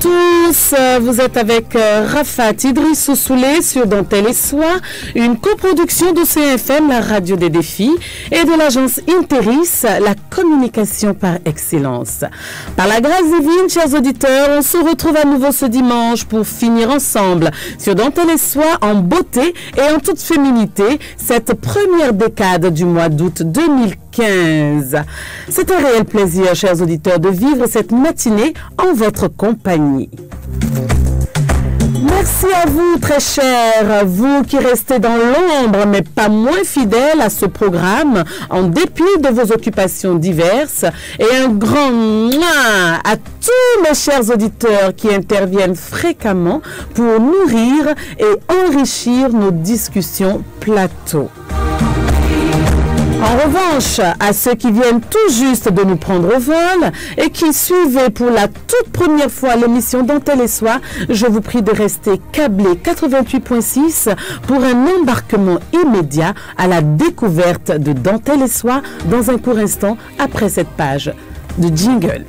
tous, vous êtes avec Rafat Idriss Soulé sur Dentelle et Soie, une coproduction d'OCFM, la radio des défis, et de l'agence Interis, la communication par excellence. Par la grâce divine, chers auditeurs, on se retrouve à nouveau ce dimanche pour finir ensemble sur Dentelle et Soie en beauté et en toute féminité cette première décade du mois d'août 2015. C'est un réel plaisir, chers auditeurs, de vivre cette matinée en votre compagnie. Merci à vous, très chers, vous qui restez dans l'ombre, mais pas moins fidèles à ce programme, en dépit de vos occupations diverses. Et un grand mouah à tous mes chers auditeurs qui interviennent fréquemment pour nourrir et enrichir nos discussions plateau. En revanche, à ceux qui viennent tout juste de nous prendre au vol et qui suivaient pour la toute première fois l'émission Dentelle et Soie, je vous prie de rester câblés 88.6 pour un embarquement immédiat à la découverte de Dentelle et Soie dans un court instant après cette page de jingle.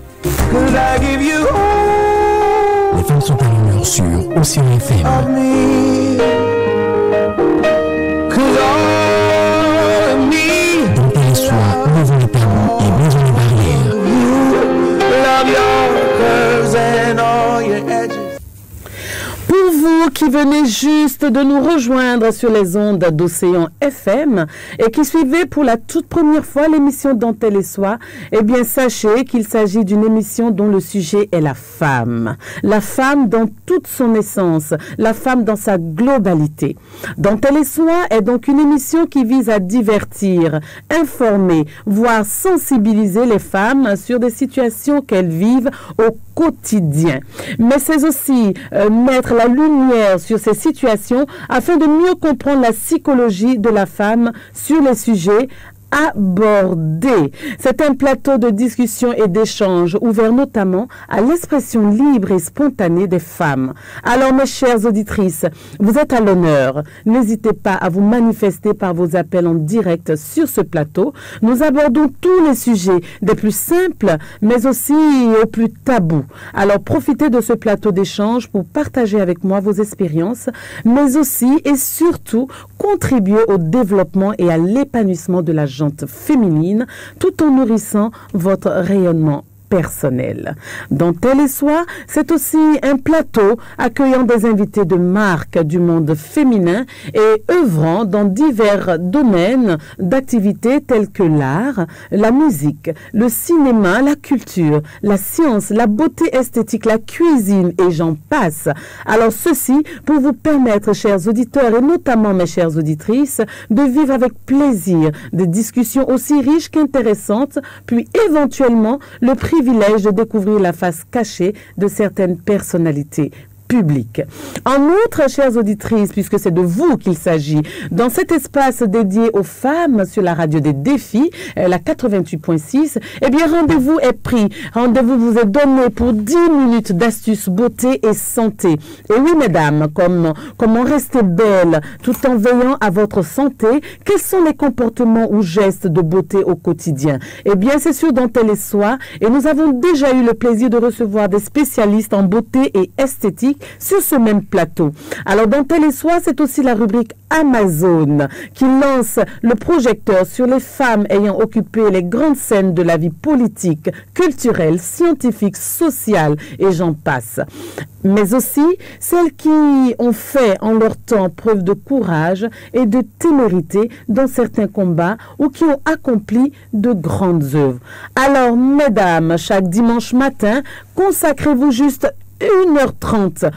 Les femmes sont à l'honneur sur OCFM. Levons les tabous et brisons les barrières. Pour vous qui venez juste de nous rejoindre sur les ondes d'Océan FM et qui suivez pour la toute première fois l'émission Dentelle et Soie, eh bien sachez qu'il s'agit d'une émission dont le sujet est la femme. La femme dans toute son essence, la femme dans sa globalité. Dentelle et Soie est donc une émission qui vise à divertir, informer, voire sensibiliser les femmes sur des situations qu'elles vivent au quotidien. Mais c'est aussi mettre la lumière sur ces situations afin de mieux comprendre la psychologie de la femme sur les sujets abordés. C'est un plateau de discussion et d'échange ouvert notamment à l'expression libre et spontanée des femmes. Alors mes chères auditrices, vous êtes à l'honneur. N'hésitez pas à vous manifester par vos appels en direct sur ce plateau. Nous abordons tous les sujets, des plus simples mais aussi aux plus tabous. Alors profitez de ce plateau d'échange pour partager avec moi vos expériences, mais aussi et surtout contribuer au développement et à l'épanouissement de la féminine, tout en nourrissant votre rayonnement personnel. Dentelle et Soie, c'est aussi un plateau accueillant des invités de marque du monde féminin et œuvrant dans divers domaines d'activités tels que l'art, la musique, le cinéma, la culture, la science, la beauté esthétique, la cuisine et j'en passe. Alors ceci pour vous permettre, chers auditeurs et notamment mes chères auditrices, de vivre avec plaisir des discussions aussi riches qu'intéressantes, puis éventuellement le privilège de découvrir la face cachée de certaines personnalités public. En outre, chères auditrices, puisque c'est de vous qu'il s'agit, dans cet espace dédié aux femmes sur la radio des défis, la 88.6, eh bien, rendez-vous est pris. Rendez-vous vous est donné pour 10 minutes d'astuces beauté et santé. Et oui, mesdames, comment rester belle tout en veillant à votre santé? Quels sont les comportements ou gestes de beauté au quotidien? Eh bien, c'est sur Dentelle et Soie et nous avons déjà eu le plaisir de recevoir des spécialistes en beauté et esthétique sur ce même plateau. Alors, Dentelle et Soie, c'est aussi la rubrique Amazon qui lance le projecteur sur les femmes ayant occupé les grandes scènes de la vie politique, culturelle, scientifique, sociale et j'en passe. Mais aussi celles qui ont fait en leur temps preuve de courage et de témérité dans certains combats ou qui ont accompli de grandes œuvres. Alors, mesdames, chaque dimanche matin, consacrez-vous juste 1h30,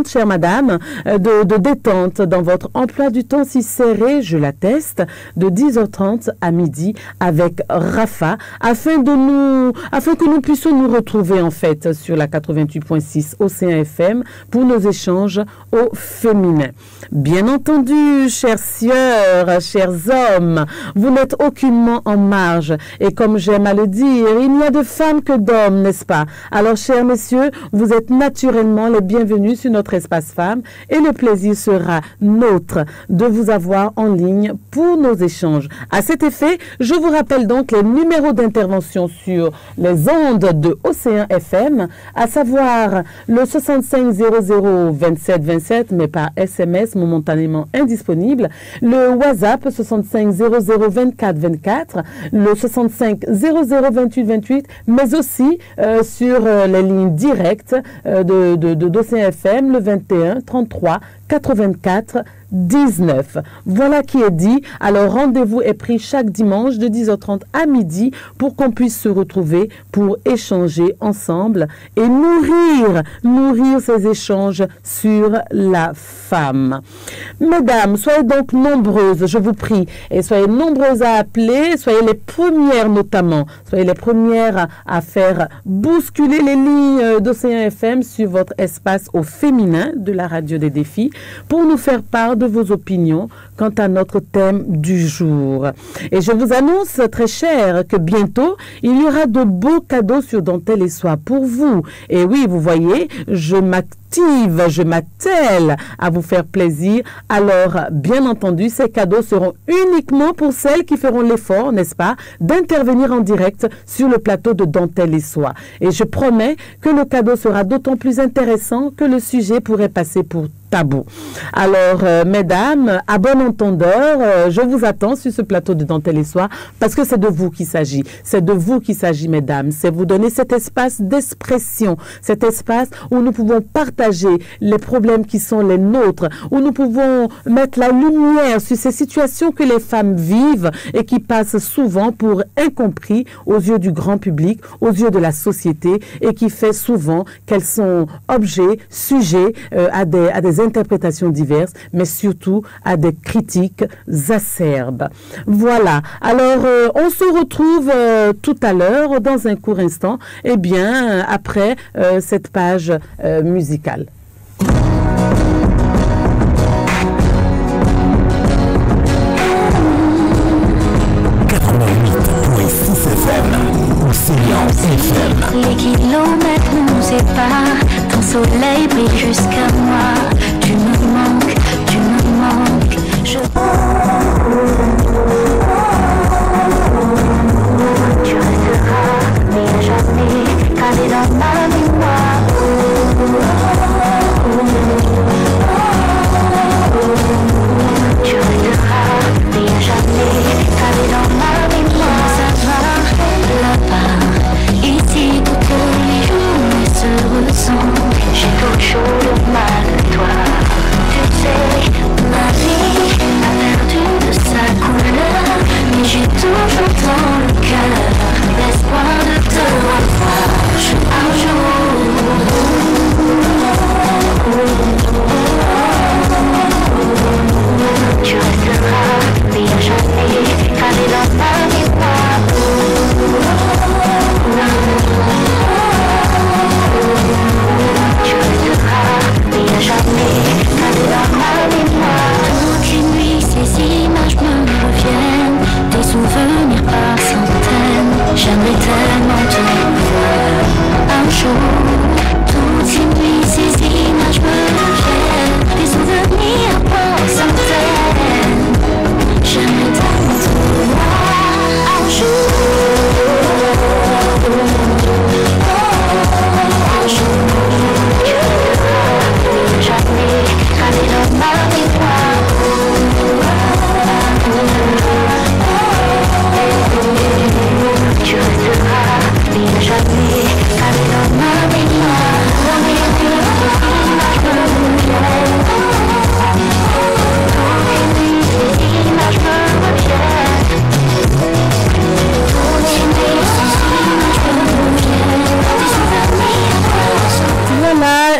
chère madame, de détente dans votre emploi du temps si serré, je l'atteste, de 10h30 à midi avec Rafa, afin que nous puissions nous retrouver en fait sur la 88.6 Océan FM pour nos échanges au féminin. Bien entendu, chères sœurs, chers hommes, vous n'êtes aucunement en marge et comme j'aime à le dire, il n'y a de femmes que d'hommes, n'est-ce pas? Alors, chers messieurs, vous vous êtes naturellement les bienvenus sur notre espace femme et le plaisir sera nôtre de vous avoir en ligne pour nos échanges. À cet effet, je vous rappelle donc les numéros d'intervention sur les ondes de Océan FM, à savoir le 65 00 27 27, mais par SMS momentanément indisponible, le WhatsApp 65 00 24 24, le 65 00 28 28, mais aussi sur les lignes directes d'Océan FM, le 21 33 84 19. Voilà qui est dit. Alors rendez-vous est pris chaque dimanche de 10h30 à midi pour qu'on puisse se retrouver pour échanger ensemble et nourrir ces échanges sur la femme. Mesdames, soyez donc nombreuses, je vous prie, et soyez nombreuses à appeler, soyez les premières notamment, soyez les premières à faire bousculer les lignes d'Océan FM sur votre espace au féminin de la radio des défis pour nous faire part de vos opinions quant à notre thème du jour. Et je vous annonce, très cher, que bientôt, il y aura de beaux cadeaux sur Dentelle et Soie pour vous. Et oui, vous voyez, je m'attelle à vous faire plaisir. Alors, bien entendu, ces cadeaux seront uniquement pour celles qui feront l'effort, n'est-ce pas, d'intervenir en direct sur le plateau de Dentelle et Soie. Et je promets que le cadeau sera d'autant plus intéressant que le sujet pourrait passer pour tabou. Alors, mesdames, à bon entendeur, je vous attends sur ce plateau de Dentelle et Soie parce que c'est de vous qu'il s'agit. C'est de vous qu'il s'agit, mesdames. C'est vous donner cet espace d'expression, cet espace où nous pouvons partager les problèmes qui sont les nôtres, où nous pouvons mettre la lumière sur ces situations que les femmes vivent et qui passent souvent pour incompris aux yeux du grand public, aux yeux de la société et qui fait souvent qu'elles sont objets, sujets à des interprétations diverses, mais surtout à des critiques acerbes. Voilà. Alors, on se retrouve tout à l'heure, dans un court instant, et bien après cette page musicale. Les kilomètres nous séparent, ton soleil brille jusqu'à moi. Tu me manques, tu resteras, mais à jamais, calé dans ma mémoire. Tu resteras, mais à jamais, calé dans ma mémoire. Ça va là-bas. Ici, toutes les journées se ressemblent. J'ai trop chaud de mal de toi. Tu sais, ma vie a perdu de sa couleur, mais j'ai toujours dans le cœur l'espoir de te revoir un jour. Tu resteras, mais à jamais, calé dans ma mémoire. Tu resteras, mais à jamais.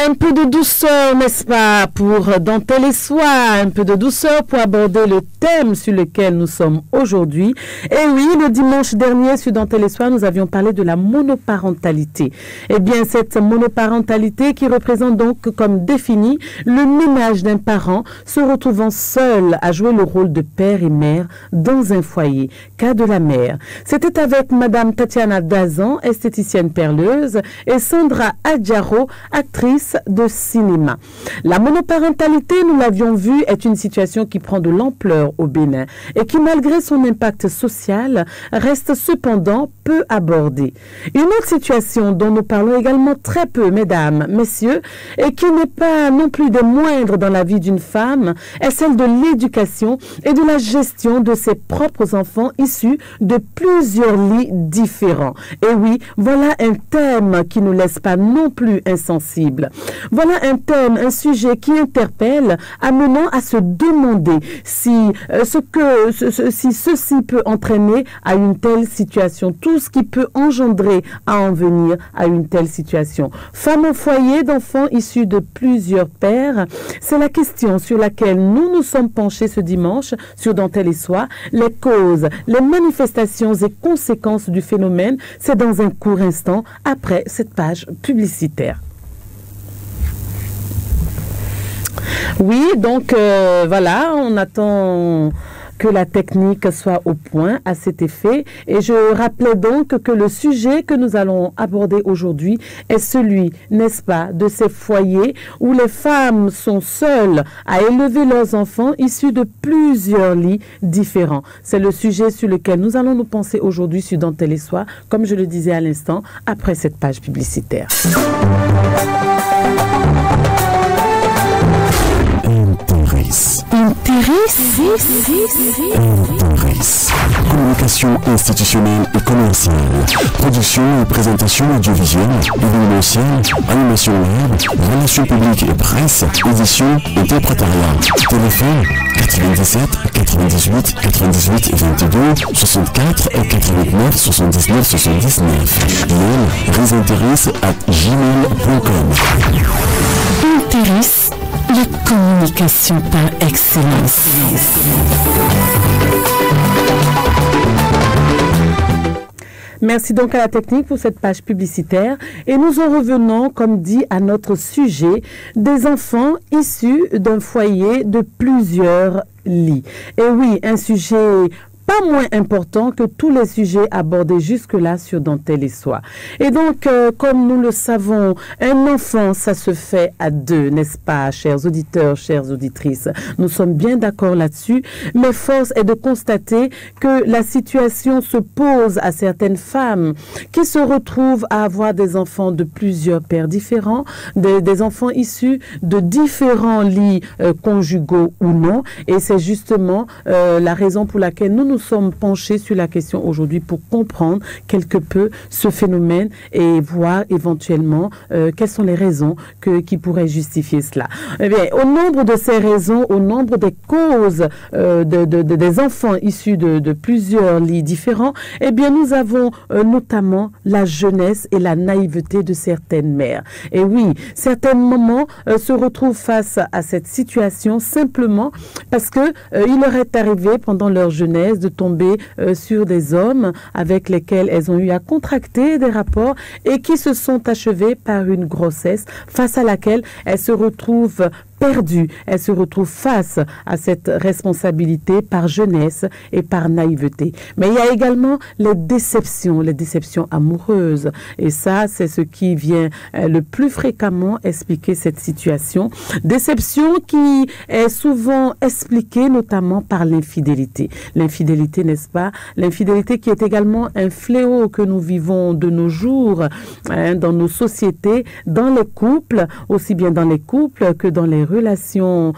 un peu de douceur, n'est-ce pas, pour Dentelle et Soie, un peu de douceur pour aborder le thème sur lequel nous sommes aujourd'hui. Et oui, le dimanche dernier, sur Dentelle et Soie, nous avions parlé de la monoparentalité. Eh bien, cette monoparentalité qui représente donc, comme défini, le ménage d'un parent se retrouvant seul à jouer le rôle de père et mère dans un foyer, cas de la mère. C'était avec Madame Tatiana Dazan, esthéticienne perleuse, et Sandra Adjaro, actrice de cinéma. La monoparentalité, nous l'avions vu, est une situation qui prend de l'ampleur au Bénin et qui, malgré son impact social, reste cependant peu abordée. Une autre situation dont nous parlons également très peu, mesdames, messieurs, et qui n'est pas non plus des moindres dans la vie d'une femme, est celle de l'éducation et de la gestion de ses propres enfants issus de plusieurs lits différents. Et oui, voilà un thème qui ne laisse pas non plus insensible. Voilà un thème, un sujet qui interpelle, amenant à se demander si ceci peut entraîner à une telle situation, tout ce qui peut engendrer à en venir à une telle situation. Femmes au foyer d'enfants issus de plusieurs pères, c'est la question sur laquelle nous nous sommes penchés ce dimanche sur Dentelle et Soie. Les causes, les manifestations et conséquences du phénomène, c'est dans un court instant après cette page publicitaire. Oui, donc voilà, on attend que la technique soit au point à cet effet. Et je rappelais donc que le sujet que nous allons aborder aujourd'hui est celui, n'est-ce pas, de ces foyers où les femmes sont seules à élever leurs enfants issus de plusieurs lits différents. C'est le sujet sur lequel nous allons nous pencher aujourd'hui sur Dentelle et Soie, comme je le disais à l'instant, après cette page publicitaire. Interis. Communication institutionnelle et commerciale. Production et présentation audiovisuelle, événementielle, animation web, relations publiques et presse, édition et interprétariat. Téléphone 97 98 98 22 64 89 79 79. Mail risinteris@gmail.com. Interis, la communication par excellence. Merci donc à la technique pour cette page publicitaire. Et nous en revenons, comme dit, à notre sujet des enfants issus d'un foyer de plusieurs lits. Et oui, un sujet pas moins important que tous les sujets abordés jusque-là sur Dentelle et Soie. Et donc, comme nous le savons, un enfant, ça se fait à deux, n'est-ce pas, chers auditeurs, chères auditrices? Nous sommes bien d'accord là-dessus, mais force est de constater que la situation se pose à certaines femmes qui se retrouvent à avoir des enfants de plusieurs pères différents, des enfants issus de différents lits conjugaux ou non, et c'est justement la raison pour laquelle nous sommes penchés sur la question aujourd'hui pour comprendre quelque peu ce phénomène et voir éventuellement quelles sont les raisons qui pourraient justifier cela. Eh bien, au nombre de ces raisons, au nombre des causes des enfants issus de plusieurs lits différents, eh bien, nous avons notamment la jeunesse et la naïveté de certaines mères. Et oui, certains mamans se retrouvent face à cette situation simplement parce que il leur est arrivé pendant leur jeunesse de tomber sur des hommes avec lesquels elles ont eu à contracter des rapports et qui se sont achevés par une grossesse face à laquelle elles se retrouvent perdue, elle se retrouve face à cette responsabilité par jeunesse et par naïveté. Mais il y a également les déceptions amoureuses. Et ça, c'est ce qui vient le plus fréquemment expliquer cette situation. Déception qui est souvent expliquée notamment par l'infidélité. L'infidélité, n'est-ce pas? L'infidélité qui est également un fléau que nous vivons de nos jours dans nos sociétés, dans les couples, aussi bien dans les couples que dans les relations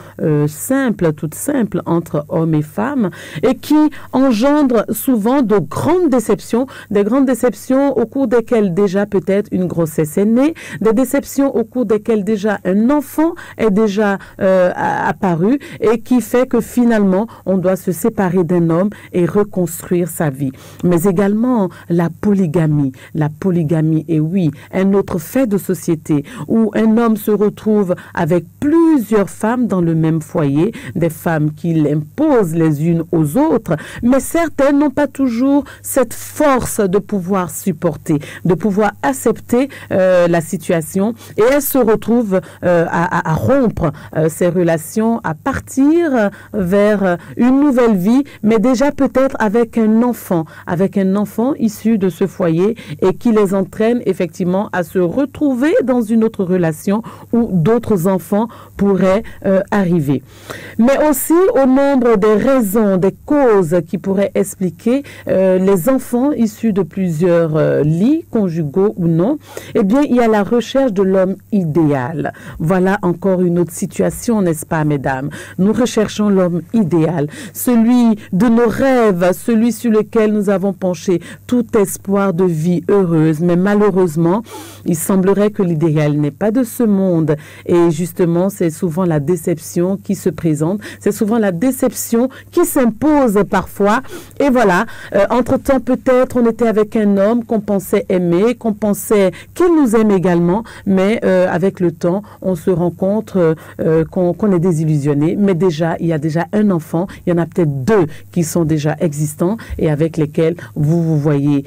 simples, toutes simples entre hommes et femmes, et qui engendrent souvent de grandes déceptions, des grandes déceptions au cours desquelles déjà peut-être une grossesse est née, des déceptions au cours desquelles déjà un enfant est déjà apparu, et qui fait que finalement on doit se séparer d'un homme et reconstruire sa vie. Mais également la polygamie. La polygamie est oui, un autre fait de société où un homme se retrouve avec plusieurs femmes dans le même foyer, des femmes qu'il impose les unes aux autres, mais certaines n'ont pas toujours cette force de pouvoir supporter, de pouvoir accepter la situation, et elles se retrouvent à rompre ces relations, à partir vers une nouvelle vie, mais déjà peut-être avec un enfant issu de ce foyer, et qui les entraîne effectivement à se retrouver dans une autre relation où d'autres enfants pourraient arriver. Mais aussi au nombre des raisons, des causes qui pourraient expliquer les enfants issus de plusieurs lits, conjugaux ou non, eh bien il y a la recherche de l'homme idéal. Voilà encore une autre situation, n'est-ce pas, mesdames? Nous recherchons l'homme idéal, celui de nos rêves, celui sur lequel nous avons penché tout espoir de vie heureuse, mais malheureusement, il semblerait que l'idéal n'est pas de ce monde, et justement, c'est souvent la déception qui se présente, c'est souvent la déception qui s'impose parfois, et voilà, entre-temps, peut-être, on était avec un homme qu'on pensait aimer, qu'on pensait qu'il nous aime également, mais avec le temps, on se rend compte qu'on est désillusionné, mais déjà, il y a déjà un enfant, il y en a peut-être deux qui sont déjà existants et avec lesquels vous vous voyez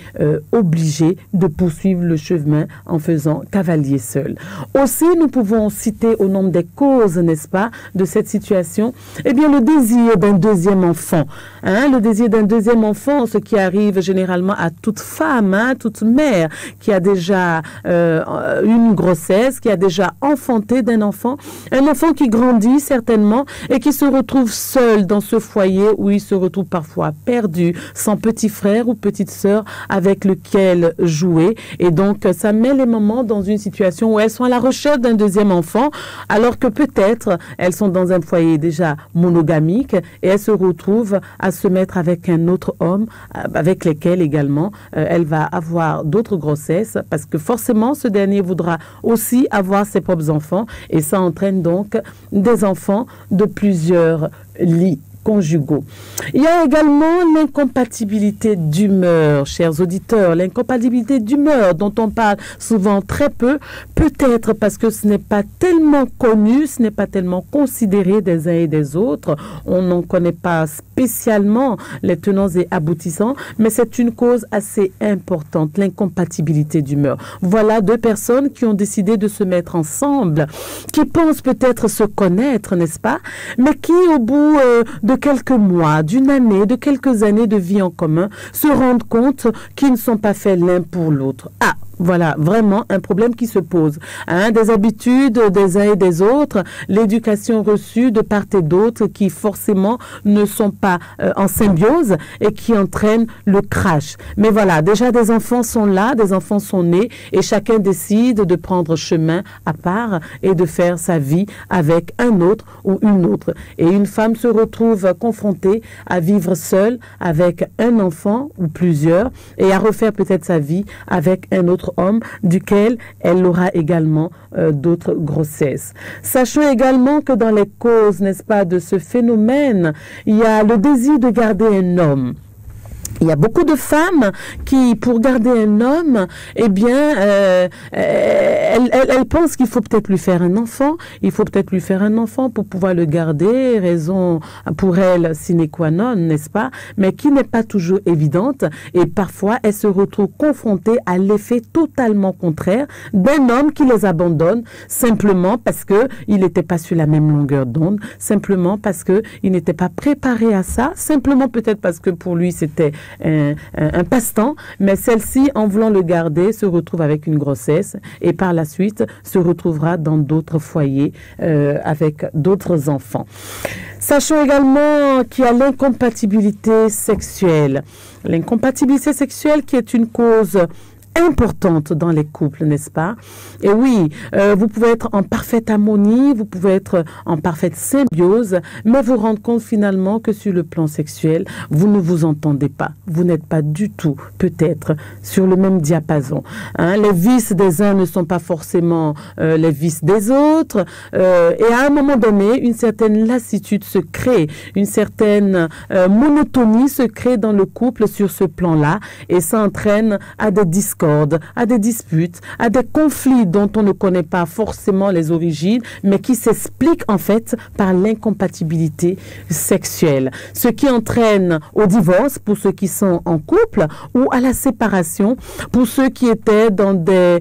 obligé de poursuivre le chemin en faisant cavalier seul. Aussi, nous pouvons citer au nombre des causes, n'est-ce pas, de cette situation, eh bien, le désir d'un deuxième enfant. Le désir d'un deuxième enfant, ce qui arrive généralement à toute femme, toute mère qui a déjà une grossesse, qui a déjà enfanté d'un enfant, un enfant qui grandit certainement et qui se retrouve seul dans ce foyer où il se retrouve parfois perdu, sans petit frère ou petite sœur avec lequel jouer. Et donc, ça met les mamans dans une situation où elles sont à la recherche d'un deuxième enfant, alors que peut-être elles sont dans un foyer déjà monogamique et elles se retrouvent à se mettre avec un autre homme avec lequel également elle va avoir d'autres grossesses, parce que forcément ce dernier voudra aussi avoir ses propres enfants, et ça entraîne donc des enfants de plusieurs lits conjugaux. Il y a également l'incompatibilité d'humeur, chers auditeurs, l'incompatibilité d'humeur dont on parle souvent très peu, peut-être parce que ce n'est pas tellement connu, ce n'est pas tellement considéré des uns et des autres, on n'en connaît pas spécialement les tenants et aboutissants, mais c'est une cause assez importante, l'incompatibilité d'humeur. Voilà deux personnes qui ont décidé de se mettre ensemble, qui pensent peut-être se connaître, n'est-ce pas, mais qui au bout de quelques mois, d'une année, de quelques années de vie en commun, se rendent compte qu'ils ne sont pas faits l'un pour l'autre. Voilà, vraiment un problème qui se pose. Des habitudes des uns et des autres, l'éducation reçue de part et d'autre qui forcément ne sont pas en symbiose et qui entraînent le crash. Mais voilà, déjà des enfants sont là, des enfants sont nés et chacun décide de prendre chemin à part et de faire sa vie avec un autre ou une autre. Et une femme se retrouve confrontée à vivre seule avec un enfant ou plusieurs et à refaire peut-être sa vie avec un autre homme duquel elle aura également d'autres grossesses. Sachons également que dans les causes, n'est-ce pas, de ce phénomène, il y a le désir de garder un homme. Il y a beaucoup de femmes qui, pour garder un homme, eh bien, elles pensent qu'il faut peut-être lui faire un enfant. Il faut peut-être lui faire un enfant pour pouvoir le garder, raison pour elles sine qua non, n'est-ce pas? Mais qui n'est pas toujours évidente. Et parfois, elles se retrouvent confrontées à l'effet totalement contraire d'un homme qui les abandonne simplement parce que il n'était pas sur la même longueur d'onde, simplement parce que il n'était pas préparé à ça, simplement peut-être parce que pour lui c'était un passe-temps, mais celle-ci, en voulant le garder, se retrouve avec une grossesse et par la suite se retrouvera dans d'autres foyers avec d'autres enfants. Sachons également qu'il y a l'incompatibilité sexuelle. L'incompatibilité sexuelle qui est une cause importante dans les couples, n'est-ce pas? Et oui, vous pouvez être en parfaite harmonie, vous pouvez être en parfaite symbiose, mais vous rendre compte finalement que sur le plan sexuel, vous ne vous entendez pas. Vous n'êtes pas du tout, peut-être, sur le même diapason. Hein? Les vices des uns ne sont pas forcément les vices des autres. Et à un moment donné, une certaine lassitude se crée, une certaine monotonie se crée dans le couple sur ce plan-là, et ça entraîne à des discordes, à des disputes, à des conflits dont on ne connaît pas forcément les origines, mais qui s'expliquent en fait par l'incompatibilité sexuelle. Ce qui entraîne au divorce pour ceux qui sont en couple ou à la séparation pour ceux qui étaient dans des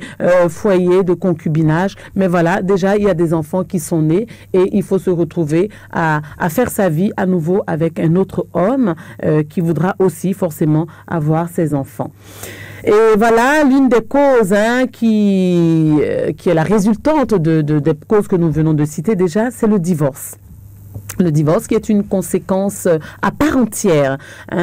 foyers de concubinage. Mais voilà, déjà, il y a des enfants qui sont nés et il faut se retrouver à faire sa vie à nouveau avec un autre homme qui voudra aussi forcément avoir ses enfants. Et voilà l'une des causes qui est la résultante des causes que nous venons de citer déjà, c'est le divorce. Le divorce qui est une conséquence à part entière,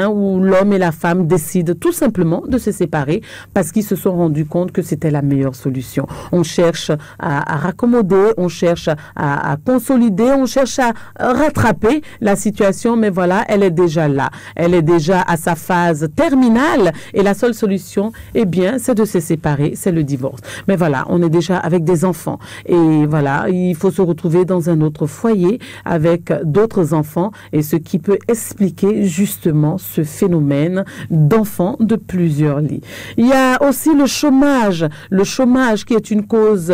où l'homme et la femme décident tout simplement de se séparer parce qu'ils se sont rendus compte que c'était la meilleure solution. On cherche à raccommoder, on cherche à consolider, on cherche à rattraper la situation, mais voilà, elle est déjà là. Elle est déjà à sa phase terminale et la seule solution, eh bien, c'est de se séparer, c'est le divorce. Mais voilà, on est déjà avec des enfants et voilà, il faut se retrouver dans un autre foyer avec d'autres enfants, et ce qui peut expliquer justement ce phénomène d'enfants de plusieurs lits. Il y a aussi le chômage qui est une cause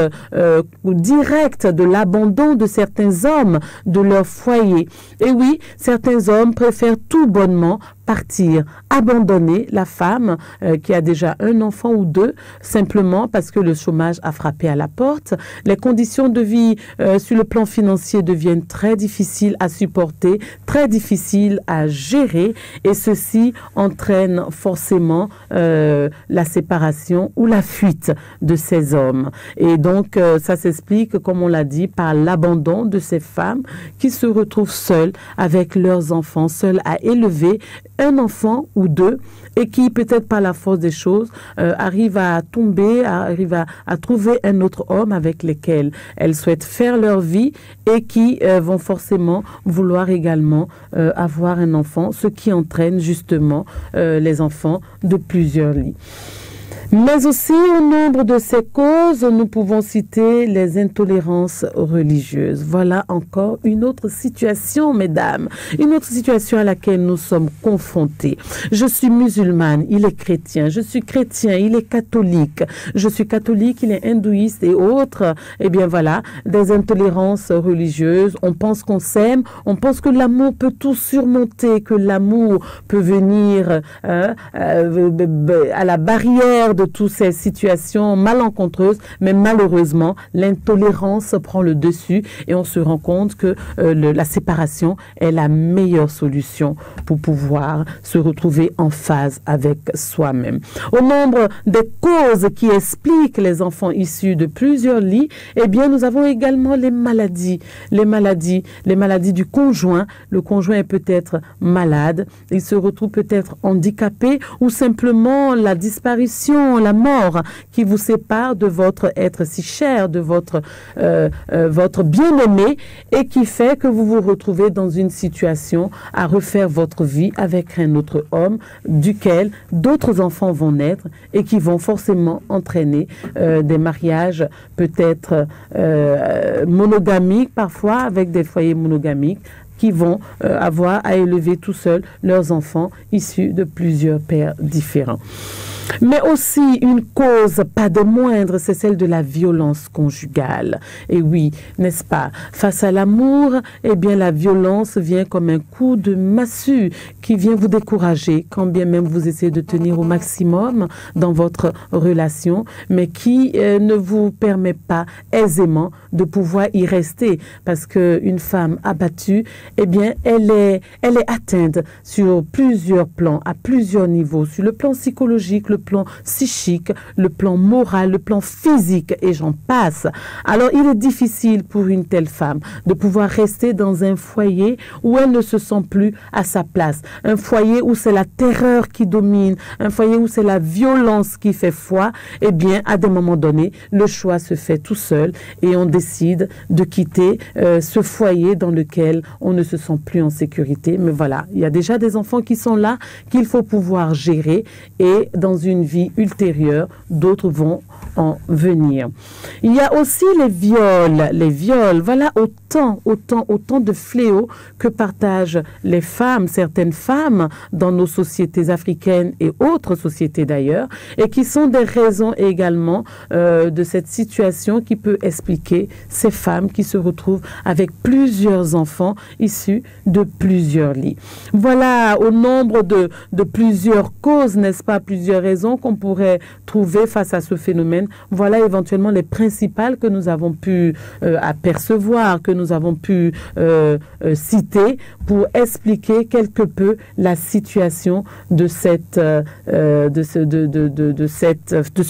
directe de l'abandon de certains hommes de leur foyer. Et oui, certains hommes préfèrent tout bonnement partir, abandonner la femme qui a déjà un enfant ou deux, simplement parce que le chômage a frappé à la porte. Les conditions de vie sur le plan financier deviennent très difficiles à supporter, très difficiles à gérer, et ceci entraîne forcément la séparation ou la fuite de ces hommes. Et donc, ça s'explique, comme on l'a dit, par l'abandon de ces femmes qui se retrouvent seules avec leurs enfants, seules à élever un enfant ou deux, et qui, peut-être par la force des choses, arrivent à tomber, arrivent à trouver un autre homme avec lequel elles souhaitent faire leur vie et qui vont forcément vouloir également avoir un enfant, ce qui entraîne justement les enfants de plusieurs lits. Mais aussi, au nombre de ces causes, nous pouvons citer les intolérances religieuses. Voilà encore une autre situation, mesdames, une autre situation à laquelle nous sommes confrontés. Je suis musulmane, il est chrétien. Je suis chrétien, il est catholique. Je suis catholique, il est hindouiste et autres. Eh bien voilà, des intolérances religieuses. On pense qu'on s'aime, on pense que l'amour peut tout surmonter, que l'amour peut venir à la barrière de toutes ces situations malencontreuses, mais malheureusement, l'intolérance prend le dessus et on se rend compte que la séparation est la meilleure solution pour pouvoir se retrouver en phase avec soi-même. Au nombre des causes qui expliquent les enfants issus de plusieurs lits, eh bien, nous avons également les maladies du conjoint. Le conjoint est peut-être malade, il se retrouve peut-être handicapé, ou simplement la disparition, la mort qui vous sépare de votre être si cher, de votre bien-aimé, et qui fait que vous vous retrouvez dans une situation à refaire votre vie avec un autre homme duquel d'autres enfants vont naître et qui vont forcément entraîner des mariages peut-être monogamiques, parfois avec des foyers monogamiques, qui vont avoir à élever tout seuls leurs enfants issus de plusieurs pères différents. Mais aussi une cause, pas des moindres, c'est celle de la violence conjugale. Et oui, n'est-ce pas? Face à l'amour, eh bien la violence vient comme un coup de massue qui vient vous décourager, quand bien même vous essayez de tenir au maximum dans votre relation, mais qui ne vous permet pas aisément de pouvoir y rester, parce que une femme abattue, eh bien elle est atteinte sur plusieurs plans, à plusieurs niveaux, sur le plan psychologique, le plan psychique, le plan moral, le plan physique, et j'en passe. Alors, il est difficile pour une telle femme de pouvoir rester dans un foyer où elle ne se sent plus à sa place. Un foyer où c'est la terreur qui domine, un foyer où c'est la violence qui fait foi. Eh bien, à des moments donnés, le choix se fait tout seul et on décide de quitter ce foyer dans lequel on ne se sent plus en sécurité. Mais voilà, il y a déjà des enfants qui sont là, qu'il faut pouvoir gérer, et dans une vie ultérieure, d'autres vont en venir. Il y a aussi les viols. Voilà autant de fléaux que partagent les femmes, certaines femmes dans nos sociétés africaines et autres sociétés d'ailleurs, et qui sont des raisons également de cette situation qui peut expliquer ces femmes qui se retrouvent avec plusieurs enfants issus de plusieurs lits. Voilà au nombre de plusieurs causes, n'est-ce pas, plusieurs raisons qu'on pourrait trouver face à ce phénomène. Voilà éventuellement les principales que nous avons pu apercevoir, que nous avons pu citer pour expliquer quelque peu la situation de ce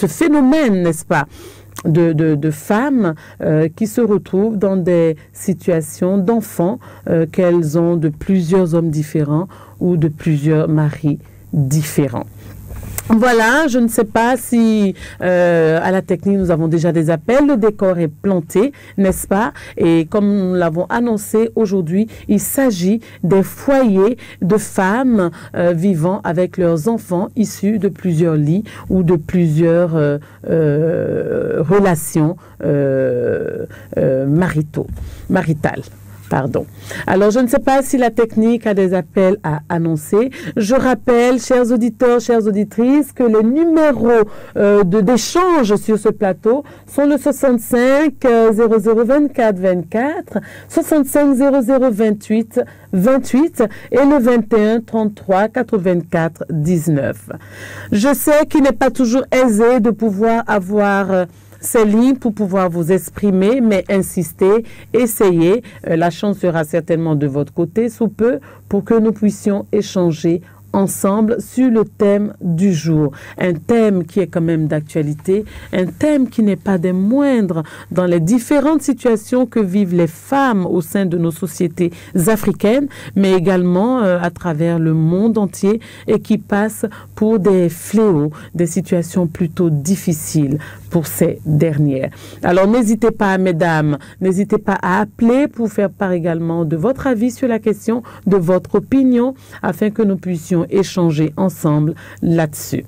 phénomène, n'est-ce pas, de femmes qui se retrouvent dans des situations d'enfants qu'elles ont de plusieurs hommes différents ou de plusieurs maris différents. Voilà, je ne sais pas si à la technique nous avons déjà des appels. Le décor est planté, n'est-ce pas? Et comme nous l'avons annoncé aujourd'hui, il s'agit des foyers de femmes vivant avec leurs enfants issus de plusieurs lits ou de plusieurs relations maritales. Pardon. Alors, je ne sais pas si la technique a des appels à annoncer. Je rappelle, chers auditeurs, chères auditrices, que les numéros d'échange sur ce plateau sont le 65 0024 24, 65 0028 28 et le 21 33 84 19. Je sais qu'il n'est pas toujours aisé de pouvoir avoir ces lignes pour pouvoir vous exprimer, mais insistez, essayez. La chance sera certainement de votre côté sous peu pour que nous puissions échanger ensemble sur le thème du jour. Un thème qui est quand même d'actualité, un thème qui n'est pas des moindres dans les différentes situations que vivent les femmes au sein de nos sociétés africaines, mais également à travers le monde entier, et qui passe pour des fléaux, des situations plutôt difficiles pour ces dernières. Alors n'hésitez pas, mesdames, n'hésitez pas à appeler pour faire part également de votre avis sur la question, de votre opinion, afin que nous puissions échanger ensemble là-dessus.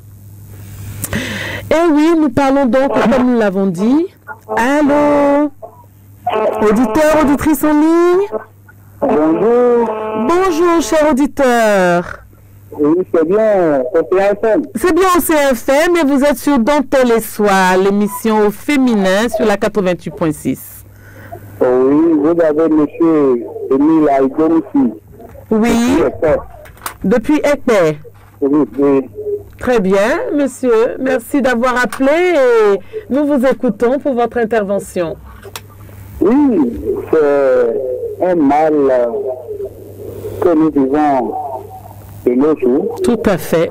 Et oui, nous parlons donc, comme nous l'avons dit. Allô? Auditeurs, auditrices en ligne? Bonjour. Bonjour, cher auditeur. Oui, c'est bien, OCFM. C'est bien OCFM, et vous êtes sur Dentelle et Soie, l'émission au féminin sur la 88.6. Oui, vous avez monsieur Émile Aïdonisi. Oui. Depuis Ekpe. Oui. Très bien, monsieur. Merci d'avoir appelé et nous vous écoutons pour votre intervention. Oui, c'est un mal que nous vivons de nos jours. Tout à fait.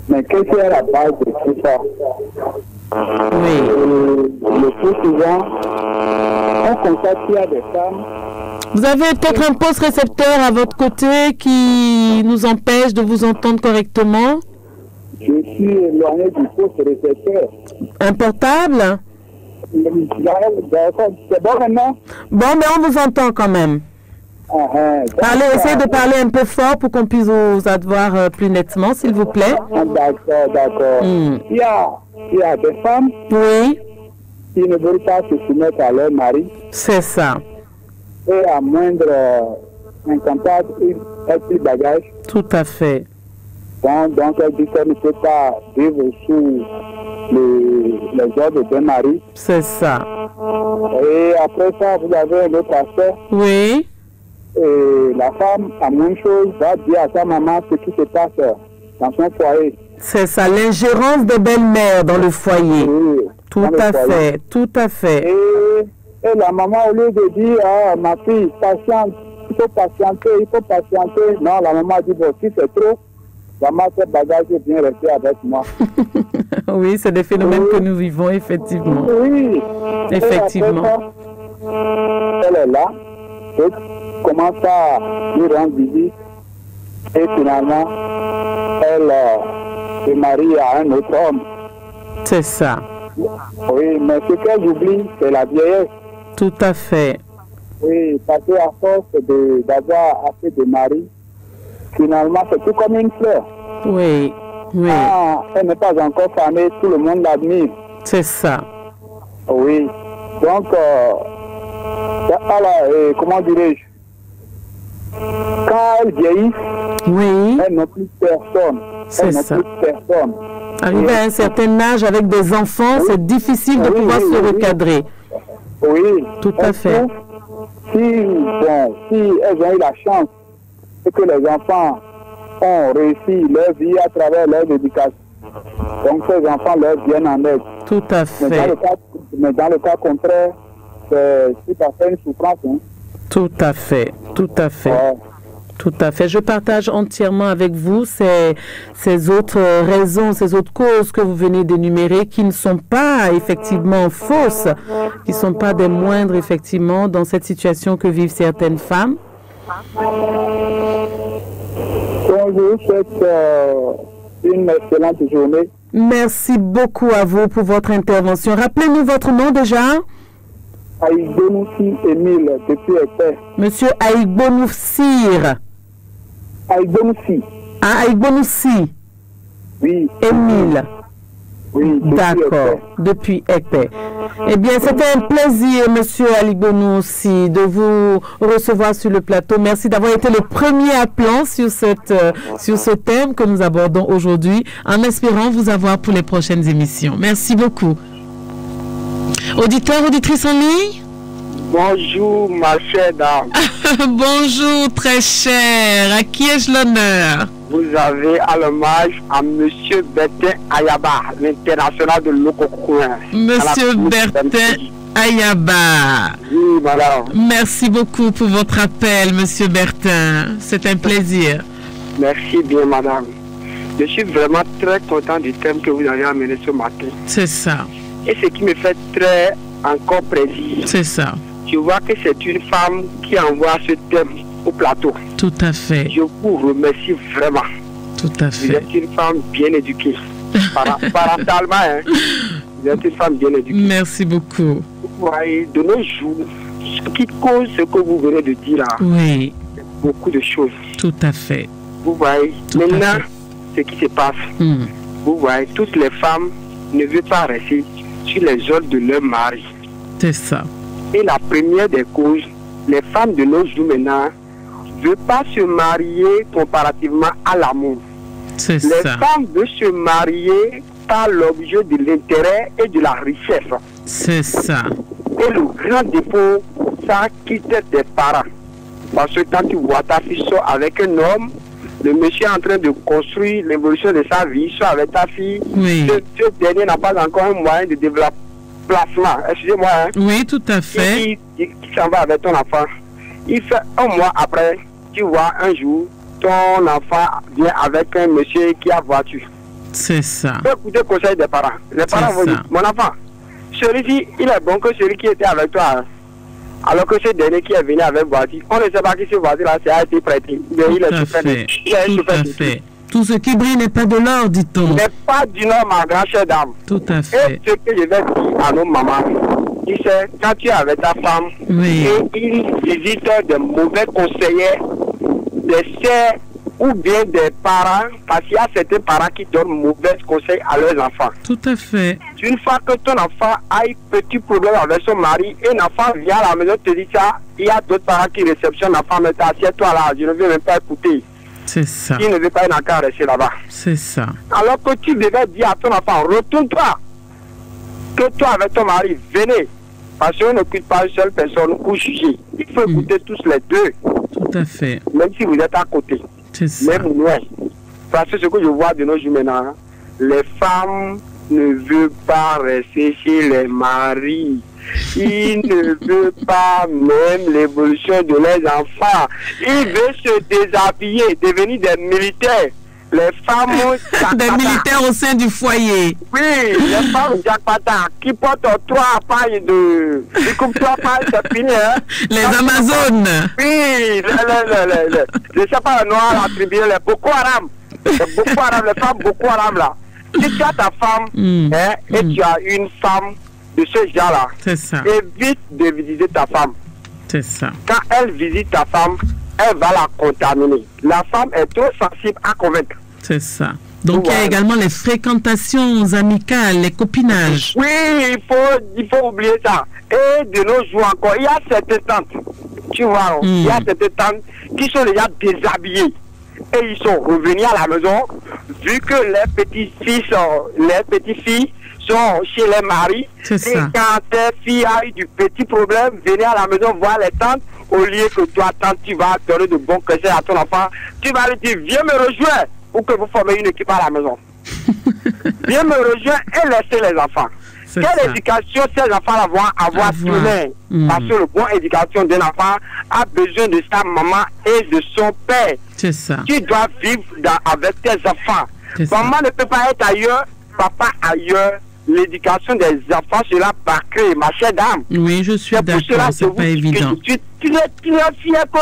Mais qu'est-ce qui est à la base de tout ça? Oui. Le plus souvent, on constate qu'il y a des femmes. Vous avez peut-être un poste récepteur à votre côté qui nous empêche de vous entendre correctement? Je suis éloigné du poste récepteur. Un portable? C'est bon maintenant? Bon, mais on vous entend quand même. Essayez de parler un peu fort pour qu'on puisse vous avoir plus nettement, s'il vous plaît. D'accord. Il y a des femmes qui ne veulent pas se soumettre à leur mari. C'est ça. Et à moindre incantate, elle plie bagage. Tout à fait. Donc elle dit qu'elle ne peut pas vivre sous les ordres d'un mari. C'est ça. Et après ça, vous avez un autre aspect. Oui. Et la femme, à moins chose, va dire à sa maman ce qui se passe dans son foyer. C'est ça, l'ingérence des belles-mères dans le foyer. Oui, tout à fait. Et la maman, au lieu de dire, ah, ma fille, patiente, il faut patienter. Non, la maman dit, bon, si c'est trop, maman, ce bagage vient rester avec moi. Oui, c'est des phénomènes que nous vivons, effectivement. Oui. Effectivement. Elle est là, elle commence à lui rendre visite et finalement, elle se marie à un autre homme. C'est ça. Oui, mais ce qu'elle oublie, c'est la vieillesse. Tout à fait. Oui, parce qu'à force d'avoir assez de maris, finalement, c'est tout comme une fleur. Oui, oui. Ah, elle n'est pas encore fanée, tout le monde l'admire. C'est ça. Oui. Donc, comment dirais-je? Quand elle vieillit, oui, elle n'a plus personne. C'est ça. Plus personne. Arrivé à un certain âge avec des enfants, oui, c'est difficile de pouvoir se recadrer. Oui. Tout à fait. Si elles ont eu la chance et que les enfants ont réussi leur vie à travers leur éducation, donc ces enfants leur viennent en aide. Tout à fait. Mais dans le cas contraire, c'est tout à fait une souffrance. Hein. Tout à fait, tout à fait. Ouais. Tout à fait. Je partage entièrement avec vous ces autres raisons, ces autres causes que vous venez d'énumérer qui ne sont pas effectivement fausses, qui ne sont pas des moindres effectivement dans cette situation que vivent certaines femmes. Bonjour, c'est une excellente journée. Merci beaucoup à vous pour votre intervention. Rappelez-nous votre nom déjà. Aïgbonoussir Émile, depuis Épais. Monsieur Aïgbonoussir. Aïgbonoussir. Ah, Aïgbonoussir. Oui. Émile. Oui, d'accord, depuis Épais. Eh bien, c'était un plaisir, monsieur Aïgbonoussir, de vous recevoir sur le plateau. Merci d'avoir été le premier appelant sur ce thème que nous abordons aujourd'hui, en espérant vous avoir pour les prochaines émissions. Merci beaucoup. Auditeur, auditrice en ligne? Bonjour, ma chère dame. Bonjour, très cher. À qui ai-je l'honneur? Vous avez à l'hommage à Monsieur Bertin Ayaba, l'international de l'Okokouen. Monsieur Bertin Ayaba. Oui, madame. Merci beaucoup pour votre appel, Monsieur Bertin. C'est un plaisir. Merci bien, madame. Je suis vraiment très content du thème que vous avez amené ce matin. C'est ça. Et ce qui me fait très encore plaisir, c'est ça. Je vois que c'est une femme qui envoie ce thème au plateau. Tout à fait. Je vous remercie vraiment. Tout à fait. Vous êtes une femme bien éduquée. Parentalement, hein. Vous êtes une femme bien éduquée. Merci beaucoup. Vous voyez, de nos jours, ce qui cause ce que vous venez de dire là, oui, beaucoup de choses. Tout à fait. Vous voyez, maintenant, ce qui se passe, vous voyez, toutes les femmes ne veulent pas rester sur les ordres de leur mari. C'est ça. Et la première des causes, les femmes de nos jours maintenant ne veulent pas se marier comparativement à l'amour. C'est ça. Les femmes veulent se marier par l'objet de l'intérêt et de la richesse. C'est ça. Et le grand défaut, ça quitte tes parents. Parce que quand tu vois ta fille sort avec un homme, le monsieur est en train de construire l'évolution de sa vie, soit avec ta fille. Oui. Ce dernier n'a pas encore un moyen de développer placement. Excusez-moi. Hein. Oui, tout à fait. Qui s'en va avec ton enfant. Il fait un mois après, tu vois, un jour, ton enfant vient avec un monsieur qui a voiture. C'est ça. Tu peux écouter le conseil des parents. Les parents vont dire, mon enfant, celui-ci, il est bon que celui qui était avec toi. Hein. Alors que ce dernier qui est venu avec voiture, on ne sait pas qui ce voiture-là, ça a été prêté. Mais il est fait. Tout à fait. Tout ce qui brille n'est pas de l'or, dit-on. N'est pas du nord, ma grande chère dame. Tout à fait. Et ce que je vais dire à nos mamans, tu sais, quand tu es avec ta femme, oui, et ils visitent des mauvais conseillers, des sœurs ou bien des parents, parce qu'il y a certains parents qui donnent mauvais conseils à leurs enfants. Tout à fait. Une fois que ton enfant a un petit problème avec son mari, et un enfant vient à la maison te dit ça, il y a d'autres parents qui réceptionnent l'enfant, mais assieds-toi là, je ne veux même pas écouter. C'est ça. Il ne veut pas, il n'a qu'à rester là-bas. C'est ça. Alors que tu devais dire à ton enfant, retourne-toi. Que toi avec ton mari, venez. Parce qu'on n'occupe pas une seule personne pour juger. Il faut écouter tous les deux. Tout à fait. Même si vous êtes à côté. C'est ça. Même loin. Parce que ce que je vois de nos jours maintenant, les femmes ne veulent pas rester chez les maris. Ils ne veulent pas même l'évolution de leurs enfants. Ils veulent se déshabiller, devenir des militaires. les femmes des militaires au sein du foyer. Oui, les femmes Jakpata qui portent 3 pailles de... Ils coupent 3 pailles, c'est fini, hein. Les Amazones. Oui, je ne sais pas le noir attribué, les Boko Haram. Les Boko Haram, les femmes Boko Haram là. Si tu as ta femme hein, et tu as une femme de ce genre-là, c'est ça. Évite de visiter ta femme. C'est ça. Quand elle visite ta femme, elle va la contaminer. La femme est trop sensible à convaincre. C'est ça. Donc il y a également les fréquentations amicales, les copinages. Oui, il faut oublier ça. Et de nos jours encore, il y a certaines tantes, tu vois, il y a certaines tantes qui sont déjà déshabillées. Et ils sont revenus à la maison, vu que les petits-filles sont chez les maris. C'est ça. Et quand tes filles ont eu du petit problème, venez à la maison voir les tantes. Au lieu que toi, tante, tu vas donner de bons conseils à ton enfant, tu vas lui dire, viens me rejoindre pour que vous formez une équipe à la maison. Viens me rejoindre et laissez les enfants. Quelle éducation ces enfants vont avoir demain? Parce que le bon éducation d'un enfant a besoin de sa maman et de son père. C'est ça. Tu dois vivre avec tes enfants. Maman ne peut pas être ailleurs, papa ailleurs. L'éducation des enfants sera bâclée, ma chère dame. Oui, je suis d'accord, c'est pas évident. Tu es fier que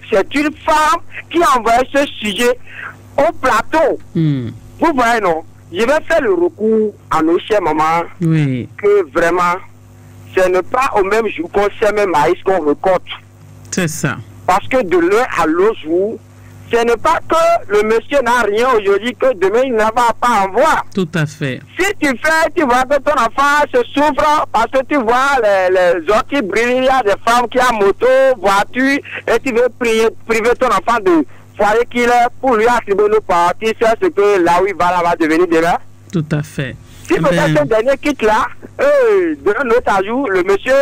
c'est une femme qui a envoyé ce sujet au plateau. Vous voyez, non? Je vais faire le recours à nos chères mamans. Oui. Que vraiment, ce n'est pas au même jour qu'on sème un maïs qu'on récolte. C'est ça. Parce que de l'un à l'autre jour, ce n'est pas que le monsieur n'a rien aujourd'hui, que demain il ne va pas en voir. Tout à fait. Si tu vois que ton enfant se souffre parce que tu vois les autres qui brillent, il y a des femmes qui ont moto, voiture, et tu veux priver ton enfant de foyer qu'il est pour lui attribuer le parti, c'est ce que là où il va devenir demain. Tout à fait. Si peut-être ce dernier quitte là, d'un autre ajout, le monsieur,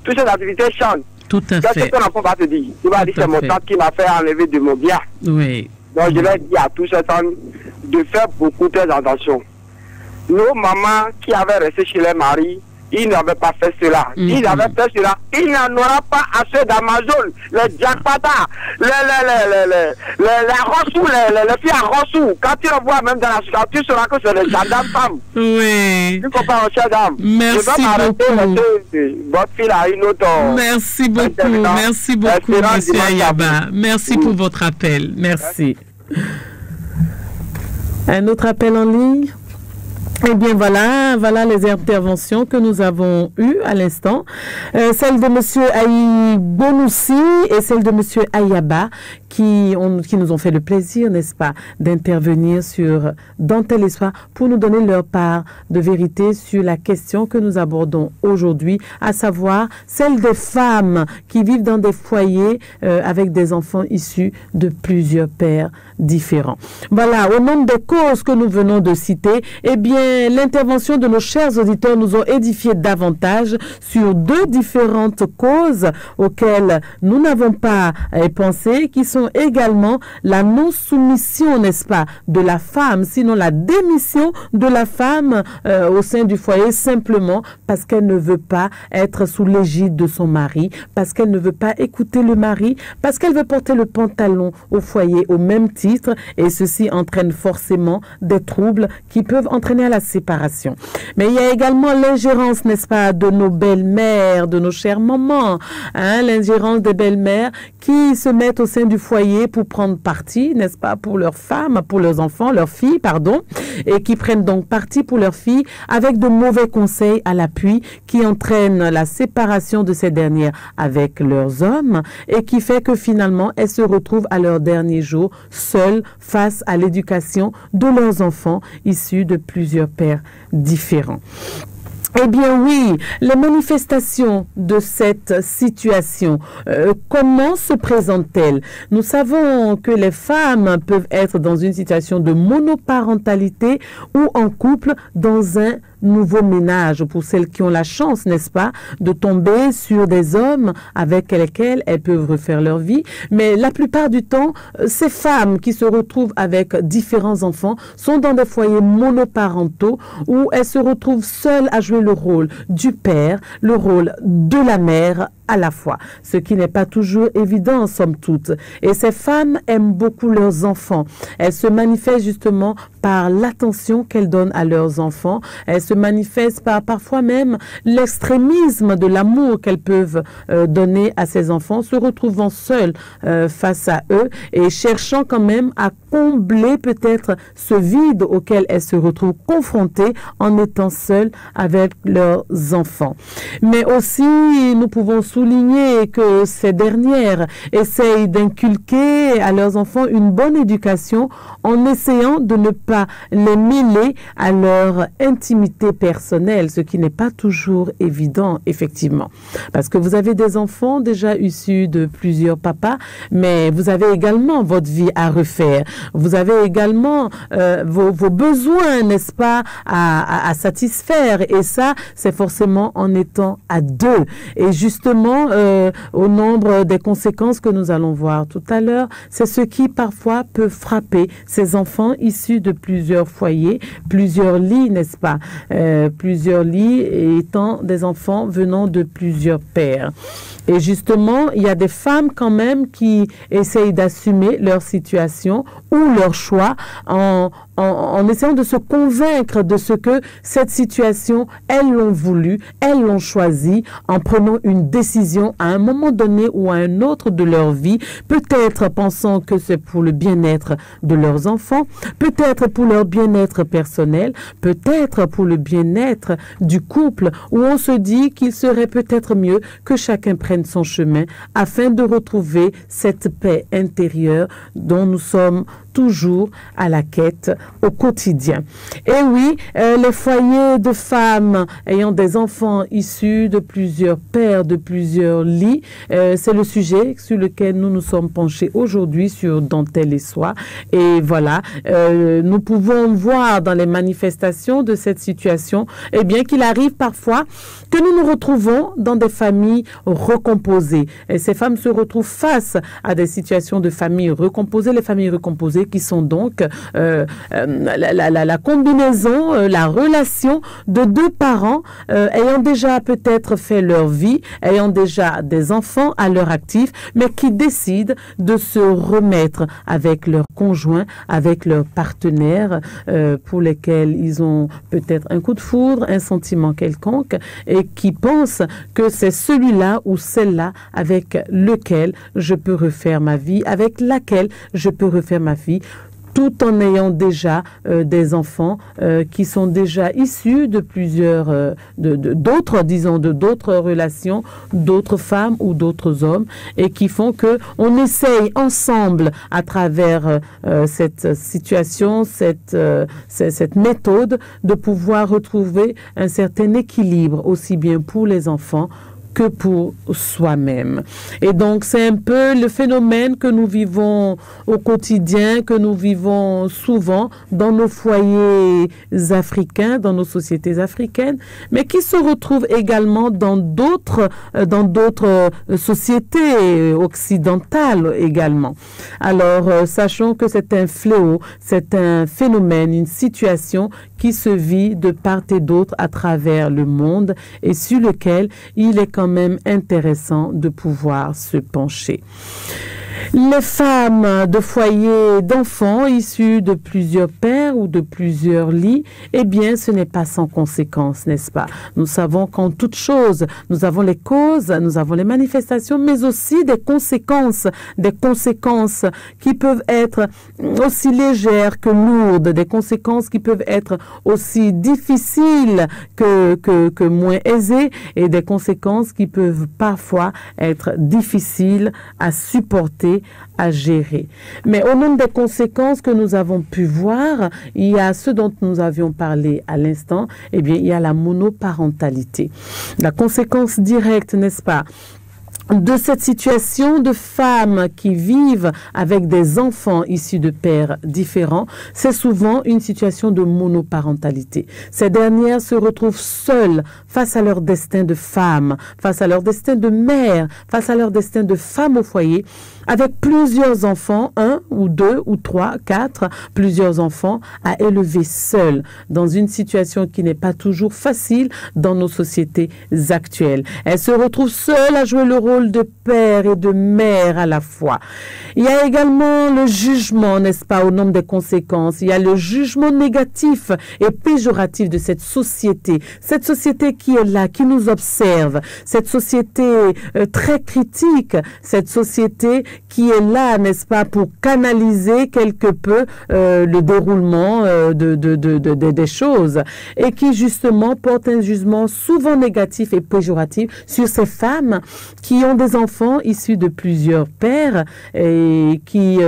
toutes ses activités changent. Tout à fait. Qu'est-ce que ton enfant va te dire? Il va dire c'est mon tante qui m'a fait enlever de mon bien. Oui. Donc je vais dire à tous ces femmes de faire beaucoup très attention. Nos mamans qui avaient resté chez les maris, ils n'avaient pas fait cela. Ils avaient fait cela. Il n'en aura pas assez d'Amazon, les Jakpata, les Rossou, les filles à Rossou. Quand tu le vois même dans la société, tu sauras que c'est des gendarmes femmes. Oui. Tu comprends, chère dame? Merci beaucoup. Votre fille a une autre. Merci beaucoup, monsieur Ayaba. Merci pour votre appel. Merci. Un autre appel en ligne? Eh bien, voilà les interventions que nous avons eues à l'instant. Celle de monsieur Aïe Bonoussi et celle de monsieur Ayaba qui nous ont fait le plaisir, n'est-ce pas, d'intervenir dans Tel et Soir pour nous donner leur part de vérité sur la question que nous abordons aujourd'hui, à savoir celle des femmes qui vivent dans des foyers avec des enfants issus de plusieurs pères différents. Voilà, au nom des causes que nous venons de citer, eh bien, l'intervention de nos chers auditeurs nous ont édifié davantage sur 2 différentes causes auxquelles nous n'avons pas pensé, qui sont également la non-soumission, n'est-ce pas, de la femme, sinon la démission de la femme au sein du foyer, simplement parce qu'elle ne veut pas être sous l'égide de son mari, parce qu'elle ne veut pas écouter le mari, parce qu'elle veut porter le pantalon au foyer au même titre, et ceci entraîne forcément des troubles qui peuvent entraîner à la séparation. Mais il y a également l'ingérence, n'est-ce pas, de nos belles-mères, de nos chères mamans, l'ingérence des belles-mères qui se mettent au sein du foyer pour prendre parti, n'est-ce pas, pour leurs femmes, pour leurs enfants, leurs filles, pardon, et qui prennent donc parti pour leurs filles avec de mauvais conseils à l'appui qui entraînent la séparation de ces dernières avec leurs hommes et qui fait que finalement elles se retrouvent à leur dernier jour seules face à l'éducation de leurs enfants issus de plusieurs pères différents. Eh bien oui, les manifestations de cette situation, comment se présentent-elles? Nous savons que les femmes peuvent être dans une situation de monoparentalité ou en couple dans un nouveau ménage, pour celles qui ont la chance, n'est-ce pas, de tomber sur des hommes avec lesquels elles peuvent refaire leur vie. Mais la plupart du temps, ces femmes qui se retrouvent avec différents enfants sont dans des foyers monoparentaux où elles se retrouvent seules à jouer le rôle du père, le rôle de la mère à la fois, ce qui n'est pas toujours évident, somme toute. Et ces femmes aiment beaucoup leurs enfants. Elles se manifestent justement par l'attention qu'elles donnent à leurs enfants. Elles se manifestent par parfois même l'extrémisme de l'amour qu'elles peuvent donner à ces enfants, se retrouvant seules face à eux et cherchant quand même à combler peut-être ce vide auquel elles se retrouvent confrontées en étant seules avec leurs enfants. Mais aussi, nous pouvons souligner que ces dernières essayent d'inculquer à leurs enfants une bonne éducation en essayant de ne pas les mêler à leur intimité personnelle, ce qui n'est pas toujours évident, effectivement. Parce que vous avez des enfants déjà issus de plusieurs papas, mais vous avez également votre vie à refaire. Vous avez également vos besoins, n'est-ce pas, à satisfaire. Et ça, c'est forcément en étant à deux. Et justement, au nombre des conséquences que nous allons voir tout à l'heure, c'est ce qui parfois peut frapper ces enfants issus de plusieurs foyers, plusieurs lits, n'est-ce pas, plusieurs lits étant des enfants venant de plusieurs pères. Et justement, il y a des femmes quand même qui essayent d'assumer leur situation ou leur choix en essayant de se convaincre de ce que cette situation, elles l'ont voulu, elles l'ont choisi, en prenant une décision à un moment donné ou à un autre de leur vie, peut-être pensant que c'est pour le bien-être de leurs enfants, peut-être pour leur bien-être personnel, peut-être pour le bien-être du couple, où on se dit qu'il serait peut-être mieux que chacun prenne son chemin afin de retrouver cette paix intérieure dont nous sommes toujours à la quête au quotidien. Et oui, les foyers de femmes ayant des enfants issus de plusieurs pères, de plusieurs lits, c'est le sujet sur lequel nous nous sommes penchés aujourd'hui sur Dentelle et Soie. Et voilà, nous pouvons voir dans les manifestations de cette situation, eh bien qu'il arrive parfois que nous nous retrouvons dans des familles recomposées. Et ces femmes se retrouvent face à des situations de familles recomposées, les familles recomposées qui sont donc la combinaison, la relation de deux parents ayant déjà peut-être fait leur vie, ayant déjà des enfants à leur actif, mais qui décident de se remettre avec leur conjoint, avec leur partenaire pour lesquels ils ont peut-être un coup de foudre, un sentiment quelconque, et qui pensent que c'est celui-là ou celle-là avec lequel je peux refaire ma vie, avec laquelle je peux refaire ma vie, tout en ayant déjà des enfants qui sont déjà issus de plusieurs, d'autres relations, d'autres femmes ou d'autres hommes, et qui font que on essaye ensemble à travers cette situation, cette méthode, de pouvoir retrouver un certain équilibre, aussi bien pour les enfants que pour soi-même. Et donc, c'est un peu le phénomène que nous vivons au quotidien, que nous vivons souvent dans nos foyers africains, dans nos sociétés africaines, mais qui se retrouve également dans d'autres sociétés occidentales également. Alors, sachons que c'est un fléau, c'est un phénomène, une situation qui se vit de part et d'autre à travers le monde et sur lequel il est quand même intéressant de pouvoir se pencher. Les femmes de foyers d'enfants issus de plusieurs pères ou de plusieurs lits, eh bien, ce n'est pas sans conséquences, n'est-ce pas? Nous savons qu'en toute chose, nous avons les causes, nous avons les manifestations, mais aussi des conséquences qui peuvent être aussi légères que lourdes, des conséquences qui peuvent être aussi difficiles que moins aisées, et des conséquences qui peuvent parfois être difficiles à supporter, à gérer. Mais au nombre des conséquences que nous avons pu voir, il y a ce dont nous avions parlé à l'instant, eh bien, il y a la monoparentalité. La conséquence directe, n'est-ce pas, de cette situation de femmes qui vivent avec des enfants issus de pères différents, c'est souvent une situation de monoparentalité. Ces dernières se retrouvent seules face à leur destin de femme, face à leur destin de mère, face à leur destin de femme au foyer, avec plusieurs enfants, 1 ou 2 ou 3, 4, plusieurs enfants à élever seuls dans une situation qui n'est pas toujours facile dans nos sociétés actuelles. Elles se retrouvent seules à jouer le rôle de père et de mère à la fois. Il y a également le jugement, n'est-ce pas, au nombre des conséquences. Il y a le jugement négatif et péjoratif de cette société qui est là, qui nous observe, cette société très critique, cette société qui est là, n'est-ce pas, pour canaliser quelque peu le déroulement des choses et qui justement porte un jugement souvent négatif et péjoratif sur ces femmes qui ont des enfants issus de plusieurs pères et qui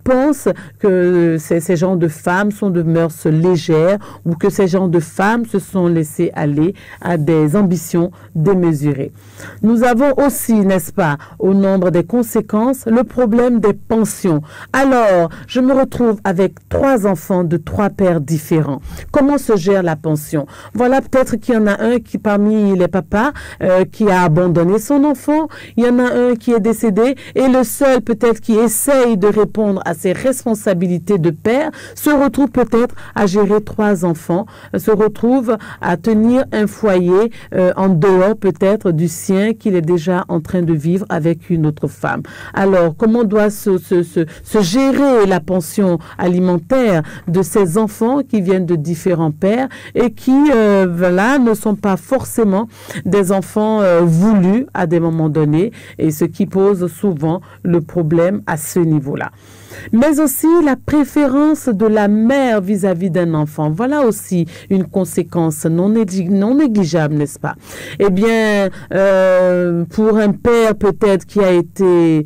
pensent que ces genres de femmes sont de mœurs légères ou que ces genres de femmes se sont laissées aller à des ambitions démesurées. Nous avons aussi, n'est-ce pas, au nombre des conséquences, le problème des pensions. Alors, je me retrouve avec 3 enfants de 3 pères différents. Comment se gère la pension? Voilà, peut-être qu'il y en a un qui, parmi les papas, qui a abandonné son enfant. Il y en a un qui est décédé et le seul peut-être qui essaye de répondre à ses responsabilités de père se retrouve peut-être à gérer 3 enfants, se retrouve à tenir un foyer en dehors peut-être du sien qu'il est déjà en train de vivre avec une autre femme. Alors, comment doit se gérer la pension alimentaire de ces enfants qui viennent de différents pères et qui, voilà, ne sont pas forcément des enfants voulus à des moments donnés et ce qui pose souvent le problème à ce niveau-là. Mais aussi la préférence de la mère vis-à-vis d'un enfant. Voilà aussi une conséquence non négligeable, n'est-ce pas? Eh bien, pour un père peut-être qui a été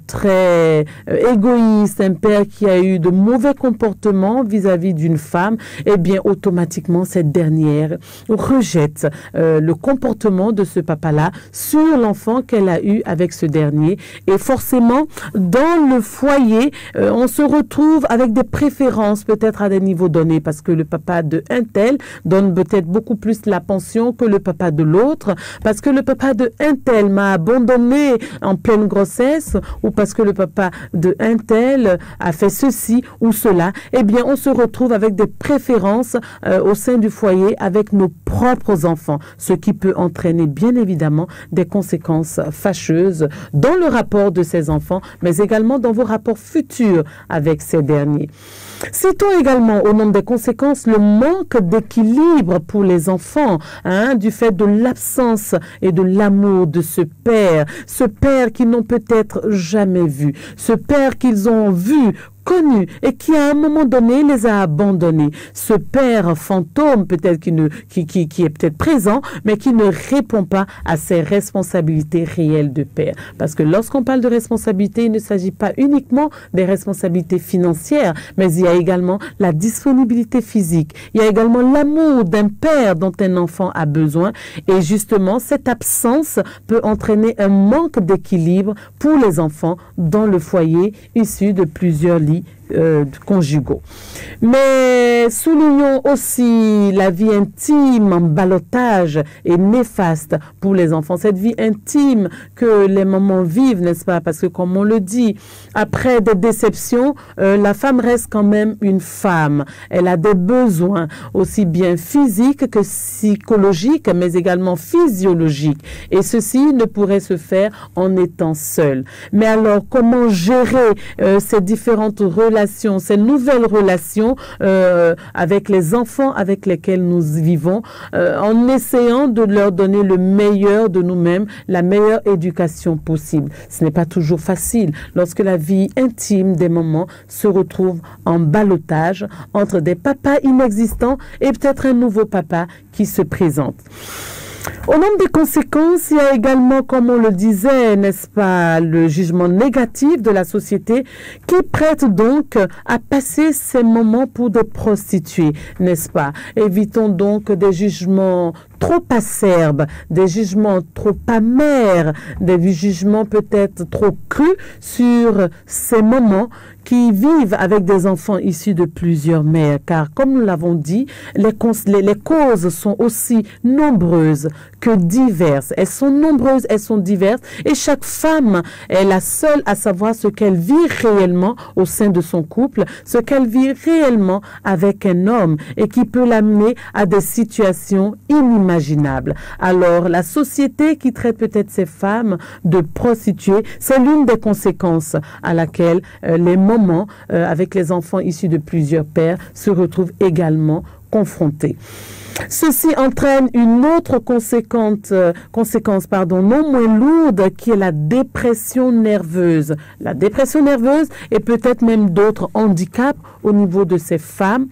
très égoïste, un père qui a eu de mauvais comportements vis-à-vis d'une femme, eh bien, automatiquement, cette dernière rejette le comportement de ce papa-là sur l'enfant qu'elle a eu avec ce dernier. Et forcément, dans le foyer, on se retrouve avec des préférences peut-être à des niveaux donnés parce que le papa de un tel donne peut-être beaucoup plus la pension que le papa de l'autre, parce que le papa de un tel m'a abandonné en pleine grossesse ou parce que le papa de un tel a fait ceci ou cela. Eh bien, on se retrouve avec des préférences au sein du foyer avec nos propres enfants, ce qui peut entraîner bien évidemment des conséquences fâcheuses dans le rapport de ces enfants, mais également dans vos rapports futurs avec ces derniers. Citons également au nombre des conséquences le manque d'équilibre pour les enfants, du fait de l'absence et de l'amour de ce père qu'ils n'ont peut-être jamais vu, ce père qu'ils ont vu, connu et qui à un moment donné les a abandonnés. Ce père fantôme peut-être qui est peut-être présent mais qui ne répond pas à ses responsabilités réelles de père. Parce que lorsqu'on parle de responsabilité, il ne s'agit pas uniquement des responsabilités financières, mais il y a également la disponibilité physique. Il y a également l'amour d'un père dont un enfant a besoin et justement cette absence peut entraîner un manque d'équilibre pour les enfants dans le foyer issu de plusieurs lits conjugaux. Mais soulignons aussi la vie intime en ballottage et néfaste pour les enfants. Cette vie intime que les mamans vivent, n'est-ce pas? Parce que comme on le dit, après des déceptions, la femme reste quand même une femme. Elle a des besoins aussi bien physiques que psychologiques, mais également physiologiques. Et ceci ne pourrait se faire en étant seule. Mais alors, comment gérer ces différentes relations, ces nouvelles relations avec les enfants avec lesquels nous vivons, en essayant de leur donner le meilleur de nous-mêmes, la meilleure éducation possible. Ce n'est pas toujours facile lorsque la vie intime des mamans se retrouve en ballottage entre des papas inexistants et peut-être un nouveau papa qui se présente. Au nombre des conséquences, il y a également, comme on le disait, n'est-ce pas, le jugement négatif de la société qui prête donc à passer ces moments pour des prostituées, n'est-ce pas? Évitons donc des jugements trop acerbes, des jugements trop amers, des jugements peut-être trop crus sur ces moments qui vivent avec des enfants issus de plusieurs mères, car comme nous l'avons dit, les causes sont aussi nombreuses que diverses. Elles sont nombreuses, elles sont diverses, et chaque femme est la seule à savoir ce qu'elle vit réellement au sein de son couple, ce qu'elle vit réellement avec un homme, et qui peut l'amener à des situations inimaginables. Alors, la société qui traite peut-être ces femmes de prostituées, c'est l'une des conséquences à laquelle les moments avec les enfants issus de plusieurs pères se retrouvent également confrontés. Ceci entraîne une autre conséquence non moins lourde, qui est la dépression nerveuse. La dépression nerveuse et peut-être même d'autres handicaps au niveau de ces femmes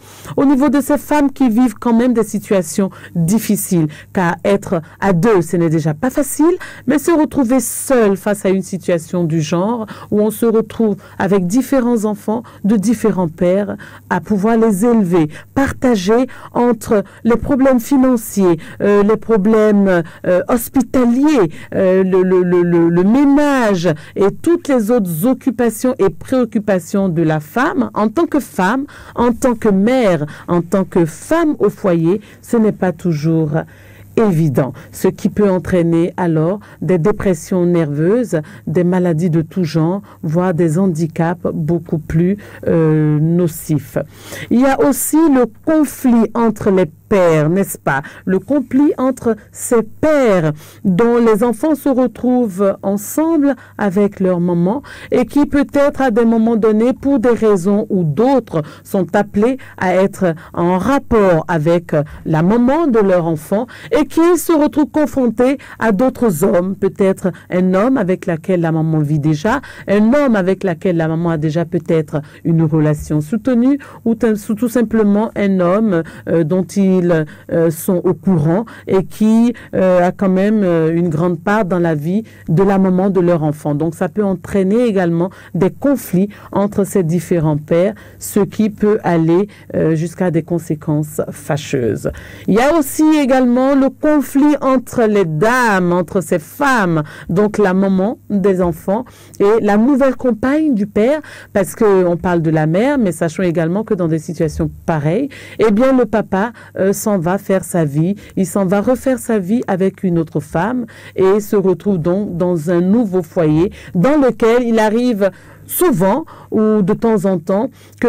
qui vivent quand même des situations difficiles, car être à deux, ce n'est déjà pas facile, mais se retrouver seul face à une situation du genre où on se retrouve avec différents enfants de différents pères à pouvoir les élever, partager entre les problèmes financiers, les problèmes hospitaliers, le ménage et toutes les autres occupations et préoccupations de la femme en tant que femme, en tant que mère, en tant que femme au foyer, ce n'est pas toujours évident, ce qui peut entraîner alors des dépressions nerveuses, des maladies de tout genre, voire des handicaps beaucoup plus nocifs. Il y a aussi le conflit entre les pères, n'est-ce pas? Le conflit entre ces pères dont les enfants se retrouvent ensemble avec leur maman et qui peut-être à des moments donnés, pour des raisons ou d'autres, sont appelés à être en rapport avec la maman de leur enfant et qui se retrouvent confrontés à d'autres hommes, peut-être un homme avec lequel la maman vit déjà, un homme avec lequel la maman a déjà peut-être une relation soutenue, ou tout simplement un homme dont ils sont au courant et qui a quand même une grande part dans la vie de la maman de leur enfant. Donc ça peut entraîner également des conflits entre ces différents pères, ce qui peut aller jusqu'à des conséquences fâcheuses. Il y a aussi également le conflit entre les dames, entre ces femmes, donc la maman des enfants et la nouvelle compagne du père, parce qu'on parle de la mère, mais sachons également que dans des situations pareilles, eh bien le papa s'en va faire sa vie, il s'en va refaire sa vie avec une autre femme et se retrouve donc dans un nouveau foyer dans lequel il arrive souvent ou de temps en temps que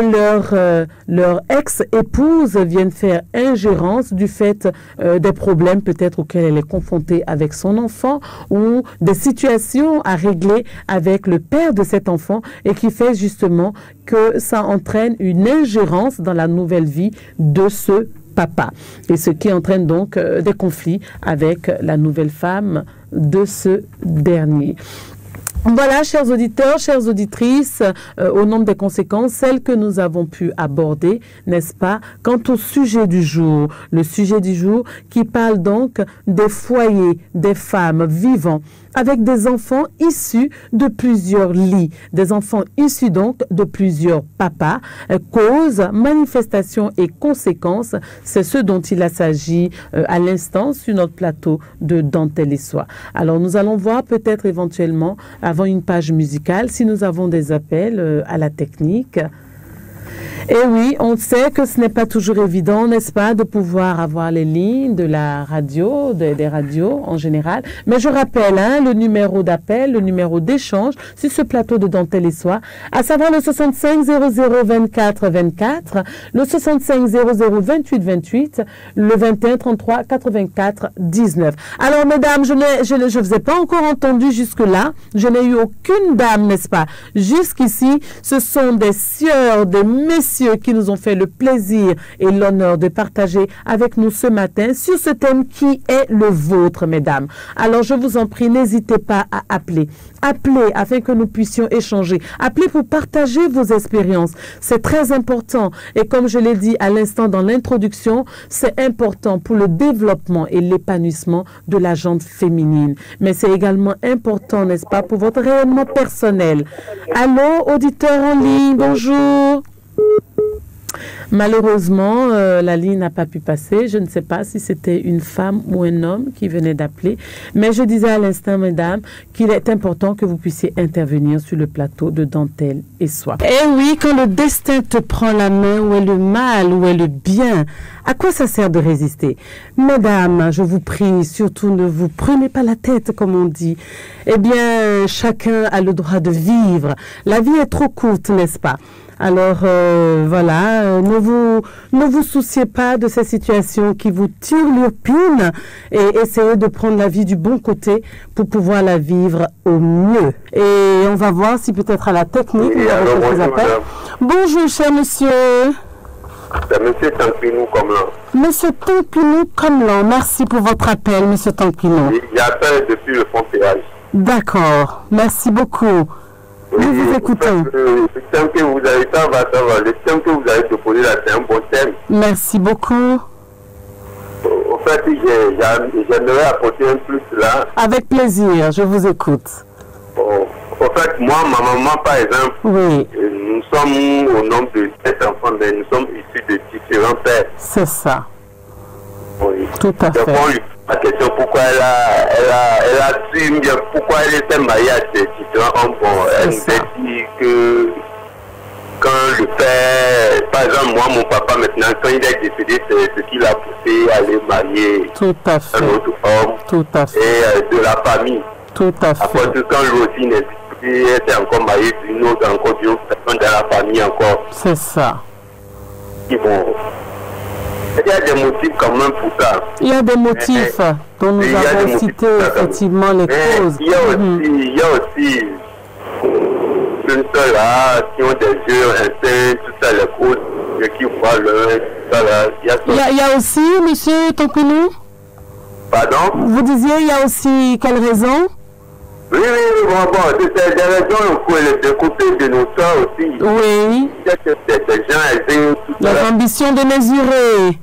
leur ex-épouse vienne faire ingérence du fait des problèmes peut-être auxquels elle est confrontée avec son enfant, ou des situations à régler avec le père de cet enfant, et qui fait justement que ça entraîne une ingérence dans la nouvelle vie de ce papa, et ce qui entraîne donc des conflits avec la nouvelle femme de ce dernier. Voilà, chers auditeurs, chères auditrices, au nombre des conséquences, celles que nous avons pu aborder, n'est-ce pas, quant au sujet du jour. Le sujet du jour qui parle donc des foyers, des femmes vivant avec des enfants issus de plusieurs lits, des enfants issus donc de plusieurs papas. Causes, manifestations et conséquences, c'est ce dont il s'agit à l'instant sur notre plateau de Dentelle et Soie. Alors nous allons voir peut-être éventuellement, avant une page musicale, si nous avons des appels à la technique. Et oui, on sait que ce n'est pas toujours évident, n'est-ce pas, de pouvoir avoir les lignes de la radio, des radios en général. Mais je rappelle le numéro d'appel, le numéro d'échange sur ce plateau de Dentelle et Soie, à savoir le 65 00 24 24, le 65 00 28 28, le 21 33 84 19. Alors, mesdames, je vous ai pas encore entendu jusque-là. Je n'ai eu aucune dame, n'est-ce pas, jusqu'ici. Ce sont des sieurs, des messieurs qui nous ont fait le plaisir et l'honneur de partager avec nous ce matin sur ce thème qui est le vôtre, mesdames. Alors, je vous en prie, n'hésitez pas à appeler. Appelez afin que nous puissions échanger. Appelez pour partager vos expériences. C'est très important. Et comme je l'ai dit à l'instant dans l'introduction, c'est important pour le développement et l'épanouissement de la gente féminine. Mais c'est également important, n'est-ce pas, pour votre rayonnement personnel. Allô, auditeur en ligne, bonjour. Malheureusement, la ligne n'a pas pu passer. Je ne sais pas si c'était une femme ou un homme qui venait d'appeler. Mais je disais à l'instant, mesdames, qu'il est important que vous puissiez intervenir sur le plateau de Dentelle et Soie. Eh oui, quand le destin te prend la main, où est le mal, où est le bien? À quoi ça sert de résister? Mesdames, je vous prie, surtout ne vous prenez pas la tête, comme on dit. Eh bien, chacun a le droit de vivre. La vie est trop courte, n'est-ce pas? Alors, voilà, ne vous souciez pas de ces situations qui vous turlupinent et essayez de prendre la vie du bon côté pour pouvoir la vivre au mieux. Et on va voir si peut-être à la technique, oui, nous avons quelques appels. Bonjour, cher monsieur. C'est monsieur Tanquinou Comlan. Monsieur Tanquinou Comlan, merci pour votre appel, monsieur Tanquinou. J'appelle depuis le fond péage. D'accord, merci beaucoup. Oui, nous vous écoutons. Le thème que vous avez fait, le thème que vous avez proposé là, c'est un bon thème. Merci beaucoup. En fait, j'aimerais apporter un plus là. Avec plaisir, je vous écoute. En fait, moi, ma maman, par exemple, oui. Nous sommes au nombre de 7 enfants, mais nous sommes issus de différents pères. C'est ça. Oui. Tout à fait. Donc, on lui pose la question pourquoi elle a su bien, pourquoi elle était mariée à ces différents hommes. Bon, elle nous a dit que quand le père, par exemple, moi, mon papa, maintenant, quand il est décédé, c'est ce qui l'a poussé à aller marier un autre homme. Tout à fait. Et de la famille. Tout à fait. Après que quand lui aussi était encore marié d'une autre personne dans la famille encore. C'est ça. Ils vont. Il y a des motifs quand même pour ça. Il y a des motifs dont nous avons cité effectivement les causes. Il y a aussi une seule là qui ont des yeux instincts, tout ça, les causes, qui voient tout ça là. Il y a aussi, monsieur Tanquinou? Pardon? Vous disiez, il y a aussi quelle raison? Oui, bon, c'est des raisons pour les côtés de nos soeurs aussi. Oui. Des gens aisés, tout ça. Les ambitions démesurées.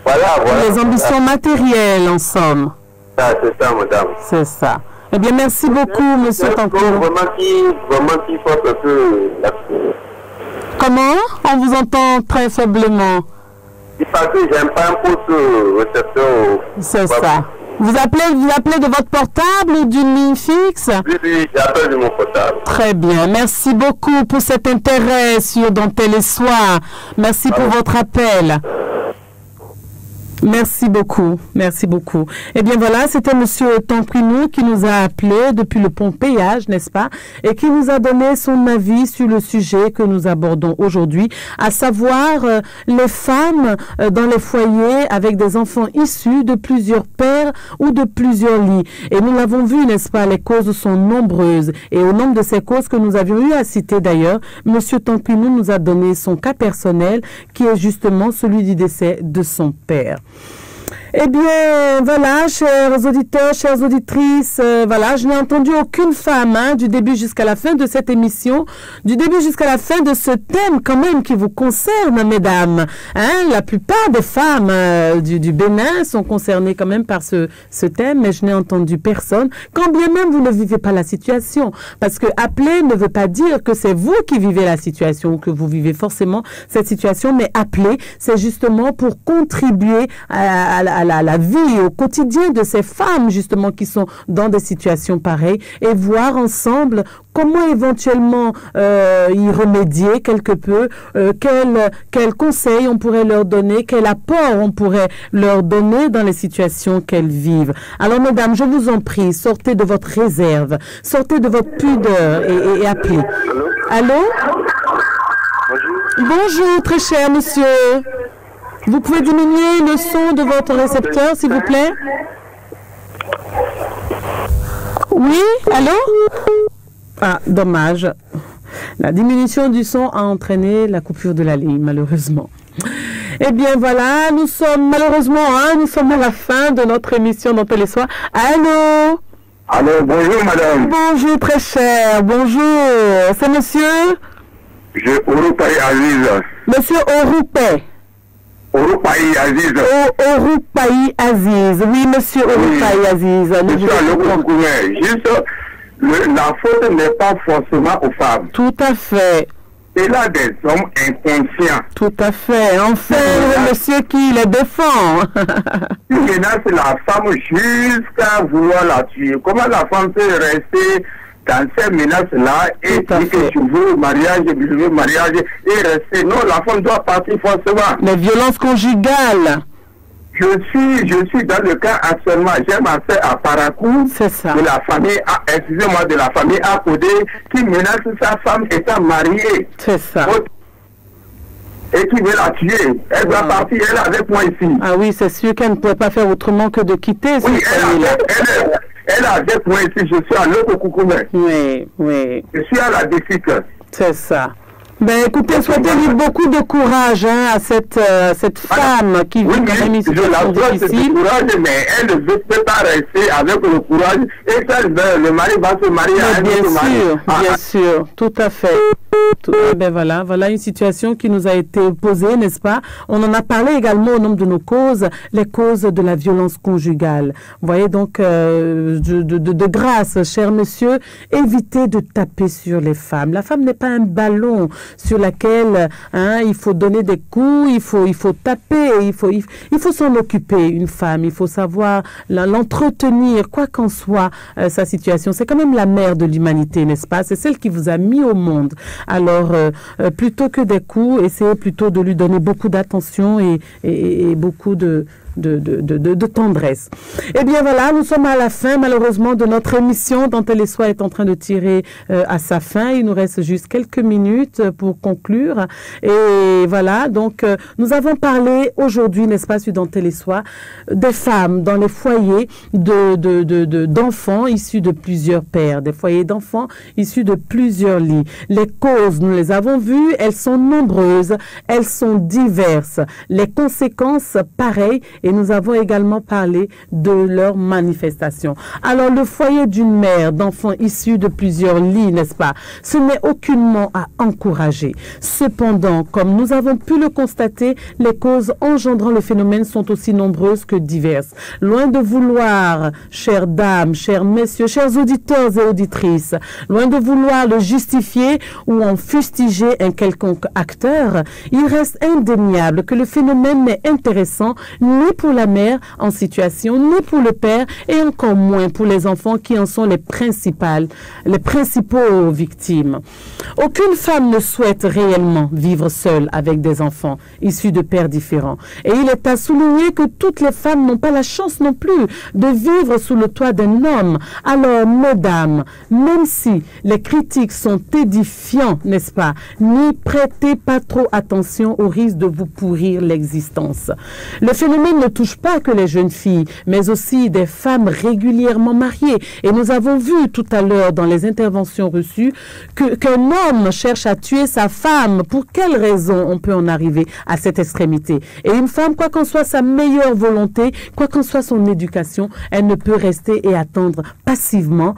Voilà. Les ambitions matérielles, en somme. C'est ça, madame. C'est ça. Eh bien, merci beaucoup, monsieur Tanquinou. Vraiment qui faut un peu... Comment? On vous entend très faiblement. Parce que j'aime pas un poste récepteur. C'est ça. Vous appelez de votre portable ou d'une ligne fixe? Oui, j'appelle de mon portable. Très bien. Merci beaucoup pour cet intérêt sur Dentelle et Soie. Merci pour votre appel. Merci beaucoup, merci beaucoup. Eh bien voilà, c'était monsieur Tanquinou qui nous a appelé depuis le pont Péage, n'est-ce pas, et qui nous a donné son avis sur le sujet que nous abordons aujourd'hui, à savoir les femmes dans les foyers avec des enfants issus de plusieurs pères ou de plusieurs lits. Et nous l'avons vu, n'est-ce pas, les causes sont nombreuses. Et au nombre de ces causes que nous avions eu à citer d'ailleurs, monsieur Tanquinou nous a donné son cas personnel qui est justement celui du décès de son père. Eh bien, voilà, chers auditeurs, chères auditrices, voilà, je n'ai entendu aucune femme du début jusqu'à la fin de cette émission, du début jusqu'à la fin de ce thème quand même qui vous concerne, mesdames. La plupart des femmes du Bénin sont concernées quand même par ce thème, mais je n'ai entendu personne, quand bien même vous ne vivez pas la situation. Parce que appeler ne veut pas dire que c'est vous qui vivez la situation ou que vous vivez forcément cette situation, mais appeler, c'est justement pour contribuer à la vie au quotidien de ces femmes justement qui sont dans des situations pareilles et voir ensemble comment éventuellement y remédier quelque peu, quel conseil on pourrait leur donner, quel apport on pourrait leur donner dans les situations qu'elles vivent. Alors mesdames, je vous en prie, sortez de votre réserve, sortez de votre pudeur et appelez. Allô? Bonjour très cher monsieur. Vous pouvez diminuer le son de votre récepteur, s'il vous plaît? Oui, allô? Ah, dommage. La diminution du son a entraîné la coupure de la ligne, malheureusement. Eh bien, voilà, nous sommes malheureusement, nous sommes à la fin de notre émission Dentelle et Soie. Allô? Allô, bonjour madame. Bonjour très cher, bonjour. C'est monsieur? Oroupaï Aziz. Monsieur Oroupaï. Oroupaï Aziz. Oroupaï Aziz. Oui, monsieur Oroupaï Aziz. Juste, la faute n'est pas forcément aux femmes. Tout à fait. et là des hommes inconscients. Tout à fait. Enfin, le monsieur qui les défend. Qui menace la femme jusqu'à vouloir la tuer. Comment la femme peut rester dans ces menaces-là et dire que tu veux mariage, et rester? Non, la femme doit partir forcément. Les violences conjugales. Je suis dans le cas actuellement. J'ai ma soeur à Parakou, de la famille, excusez-moi, de la famille à côté, qui menace sa femme étant mariée. C'est ça. Et qui veut la tuer. Elle doit partir, elle est avec moi ici. Ah oui, c'est sûr qu'elle ne pourrait pas faire autrement que de quitter cette famille-là. Elle est avec moi ici, je suis à l'Okokoukoumé. Oui, oui. Je suis à la décision. C'est ça. Ben écoutez, souhaitez-lui beaucoup de courage à cette femme qui vit quand même une situation difficile. Courage, mais elle ne veut pas rester avec le courage. Et ça, le mari va se marier à un autre mari. Bien sûr, tout à fait. Ben voilà une situation qui nous a été posée, n'est-ce pas? On en a parlé également au nombre de nos causes, les causes de la violence conjugale. Vous voyez donc, de grâce, cher monsieur, évitez de taper sur les femmes. La femme n'est pas un ballon sur laquelle il faut donner des coups, il faut taper, il faut s'en occuper, une femme. Il faut savoir l'entretenir, quoi qu'en soit sa situation. C'est quand même la mère de l'humanité, n'est-ce pas? C'est celle qui vous a mis au monde. Alors, plutôt que des coups, essayez plutôt de lui donner beaucoup d'attention et beaucoup de tendresse. Eh bien voilà, nous sommes à la fin malheureusement de notre émission dont elle est en train de tirer à sa fin. Il nous reste juste quelques minutes pour conclure. Et voilà, donc nous avons parlé aujourd'hui, n'est-ce pas, sur Dentelle et Soie, des femmes dans les foyers d'enfants issus de plusieurs pères, des foyers d'enfants issus de plusieurs lits. Les causes, nous les avons vues, elles sont nombreuses, elles sont diverses. Les conséquences, pareilles. Et nous avons également parlé de leurs manifestations. Alors, le foyer d'une mère d'enfants issus de plusieurs lits, n'est-ce pas? Ce n'est aucunement à encourager. Cependant, comme nous avons pu le constater, les causes engendrant le phénomène sont aussi nombreuses que diverses. Loin de vouloir, chères dames, chers messieurs, chers auditeurs et auditrices, loin de vouloir le justifier ou en fustiger un quelconque acteur, il reste indéniable que le phénomène n'est intéressant ni pour la mère en situation, ni pour le père, et encore moins pour les enfants qui en sont les principaux victimes. Aucune femme ne souhaite réellement vivre seule avec des enfants issus de pères différents. Et il est à souligner que toutes les femmes n'ont pas la chance non plus de vivre sous le toit d'un homme. Alors, mesdames, même si les critiques sont édifiants, n'est-ce pas, n'y prêtez pas trop attention au risque de vous pourrir l'existence. Le phénomène ne touche pas que les jeunes filles, mais aussi des femmes régulièrement mariées. Et nous avons vu tout à l'heure dans les interventions reçues qu'un homme cherche à tuer sa femme. Pour quelle raison on peut en arriver à cette extrémité? Et une femme, quoi qu'en soit sa meilleure volonté, quoi qu'en soit son éducation, elle ne peut rester et attendre passivement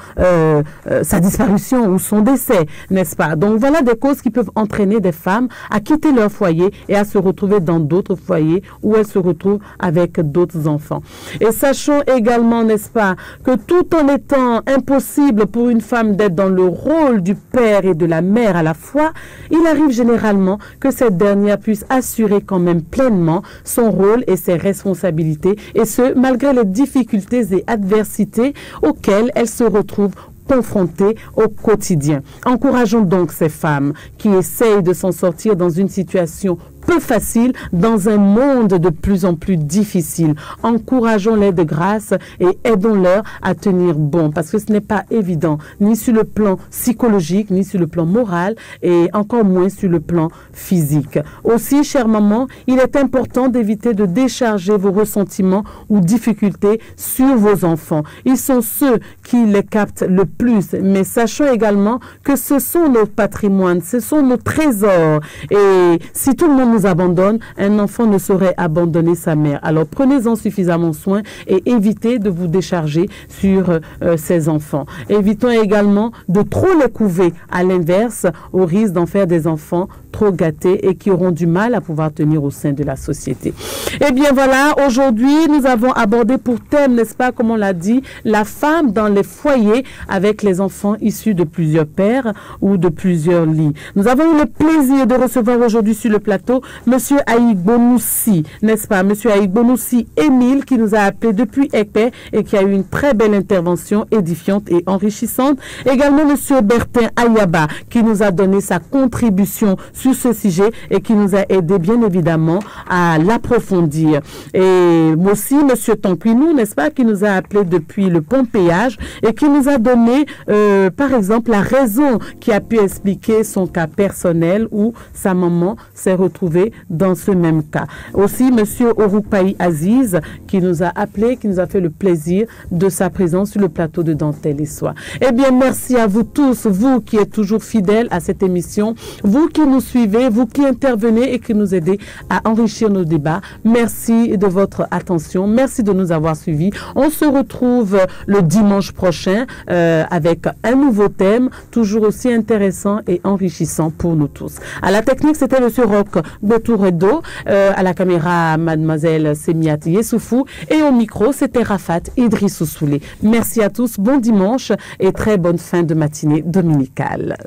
sa disparition ou son décès, n'est-ce pas? Donc voilà des causes qui peuvent entraîner des femmes à quitter leur foyer et à se retrouver dans d'autres foyers où elles se retrouvent avec d'autres enfants. Et sachons également, n'est-ce pas, que tout en étant impossible pour une femme d'être dans le rôle du père et de la mère à la fois, il arrive généralement que cette dernière puisse assurer quand même pleinement son rôle et ses responsabilités, et ce, malgré les difficultés et adversités auxquelles elle se retrouve confrontées au quotidien. Encourageons donc ces femmes qui essayent de s'en sortir dans une situation peu facile dans un monde de plus en plus difficile. Encourageons-les de grâce et aidons-leur à tenir bon, parce que ce n'est pas évident, ni sur le plan psychologique, ni sur le plan moral, et encore moins sur le plan physique. Aussi, chère maman, il est important d'éviter de décharger vos ressentiments ou difficultés sur vos enfants. Ils sont ceux qui les captent le plus, mais sachons également que ce sont nos patrimoines, ce sont nos trésors, et si tout le monde vous abandonne, un enfant ne saurait abandonner sa mère. Alors prenez-en suffisamment soin et évitez de vous décharger sur ces enfants. Évitons également de trop les couver, à l'inverse, au risque d'en faire des enfants trop gâtés et qui auront du mal à pouvoir tenir au sein de la société. Eh bien voilà, aujourd'hui, nous avons abordé pour thème, n'est-ce pas, comme on l'a dit, la femme dans les foyers avec les enfants issus de plusieurs pères ou de plusieurs lits. Nous avons eu le plaisir de recevoir aujourd'hui sur le plateau Monsieur Aïgbonussi, n'est-ce pas, Monsieur Aïgbonussi Émile, qui nous a appelé depuis Ekpe et qui a eu une très belle intervention édifiante et enrichissante. Également Monsieur Bertin Ayaba, qui nous a donné sa contribution sur ce sujet et qui nous a aidé bien évidemment à l'approfondir. Et moi aussi, Monsieur Tampinou, n'est-ce pas, qui nous a appelé depuis le pont péage et qui nous a donné, par exemple, la raison qui a pu expliquer son cas personnel où sa maman s'est retrouvée dans ce même cas. Aussi, Monsieur Orupaï Aziz, qui nous a appelé, qui nous a fait le plaisir de sa présence sur le plateau de Dentelle et Soie. Eh bien, merci à vous tous, vous qui êtes toujours fidèles à cette émission, vous qui nous suivez, vous qui intervenez et qui nous aidez à enrichir nos débats. Merci de votre attention. Merci de nous avoir suivis. On se retrouve le dimanche prochain avec un nouveau thème, toujours aussi intéressant et enrichissant pour nous tous. À la technique, c'était Monsieur Roch Betouredo, à la caméra, Mademoiselle Semiat Yessoufou, et au micro, c'était Rafat Idrissou Soulé. Merci à tous, bon dimanche et très bonne fin de matinée dominicale.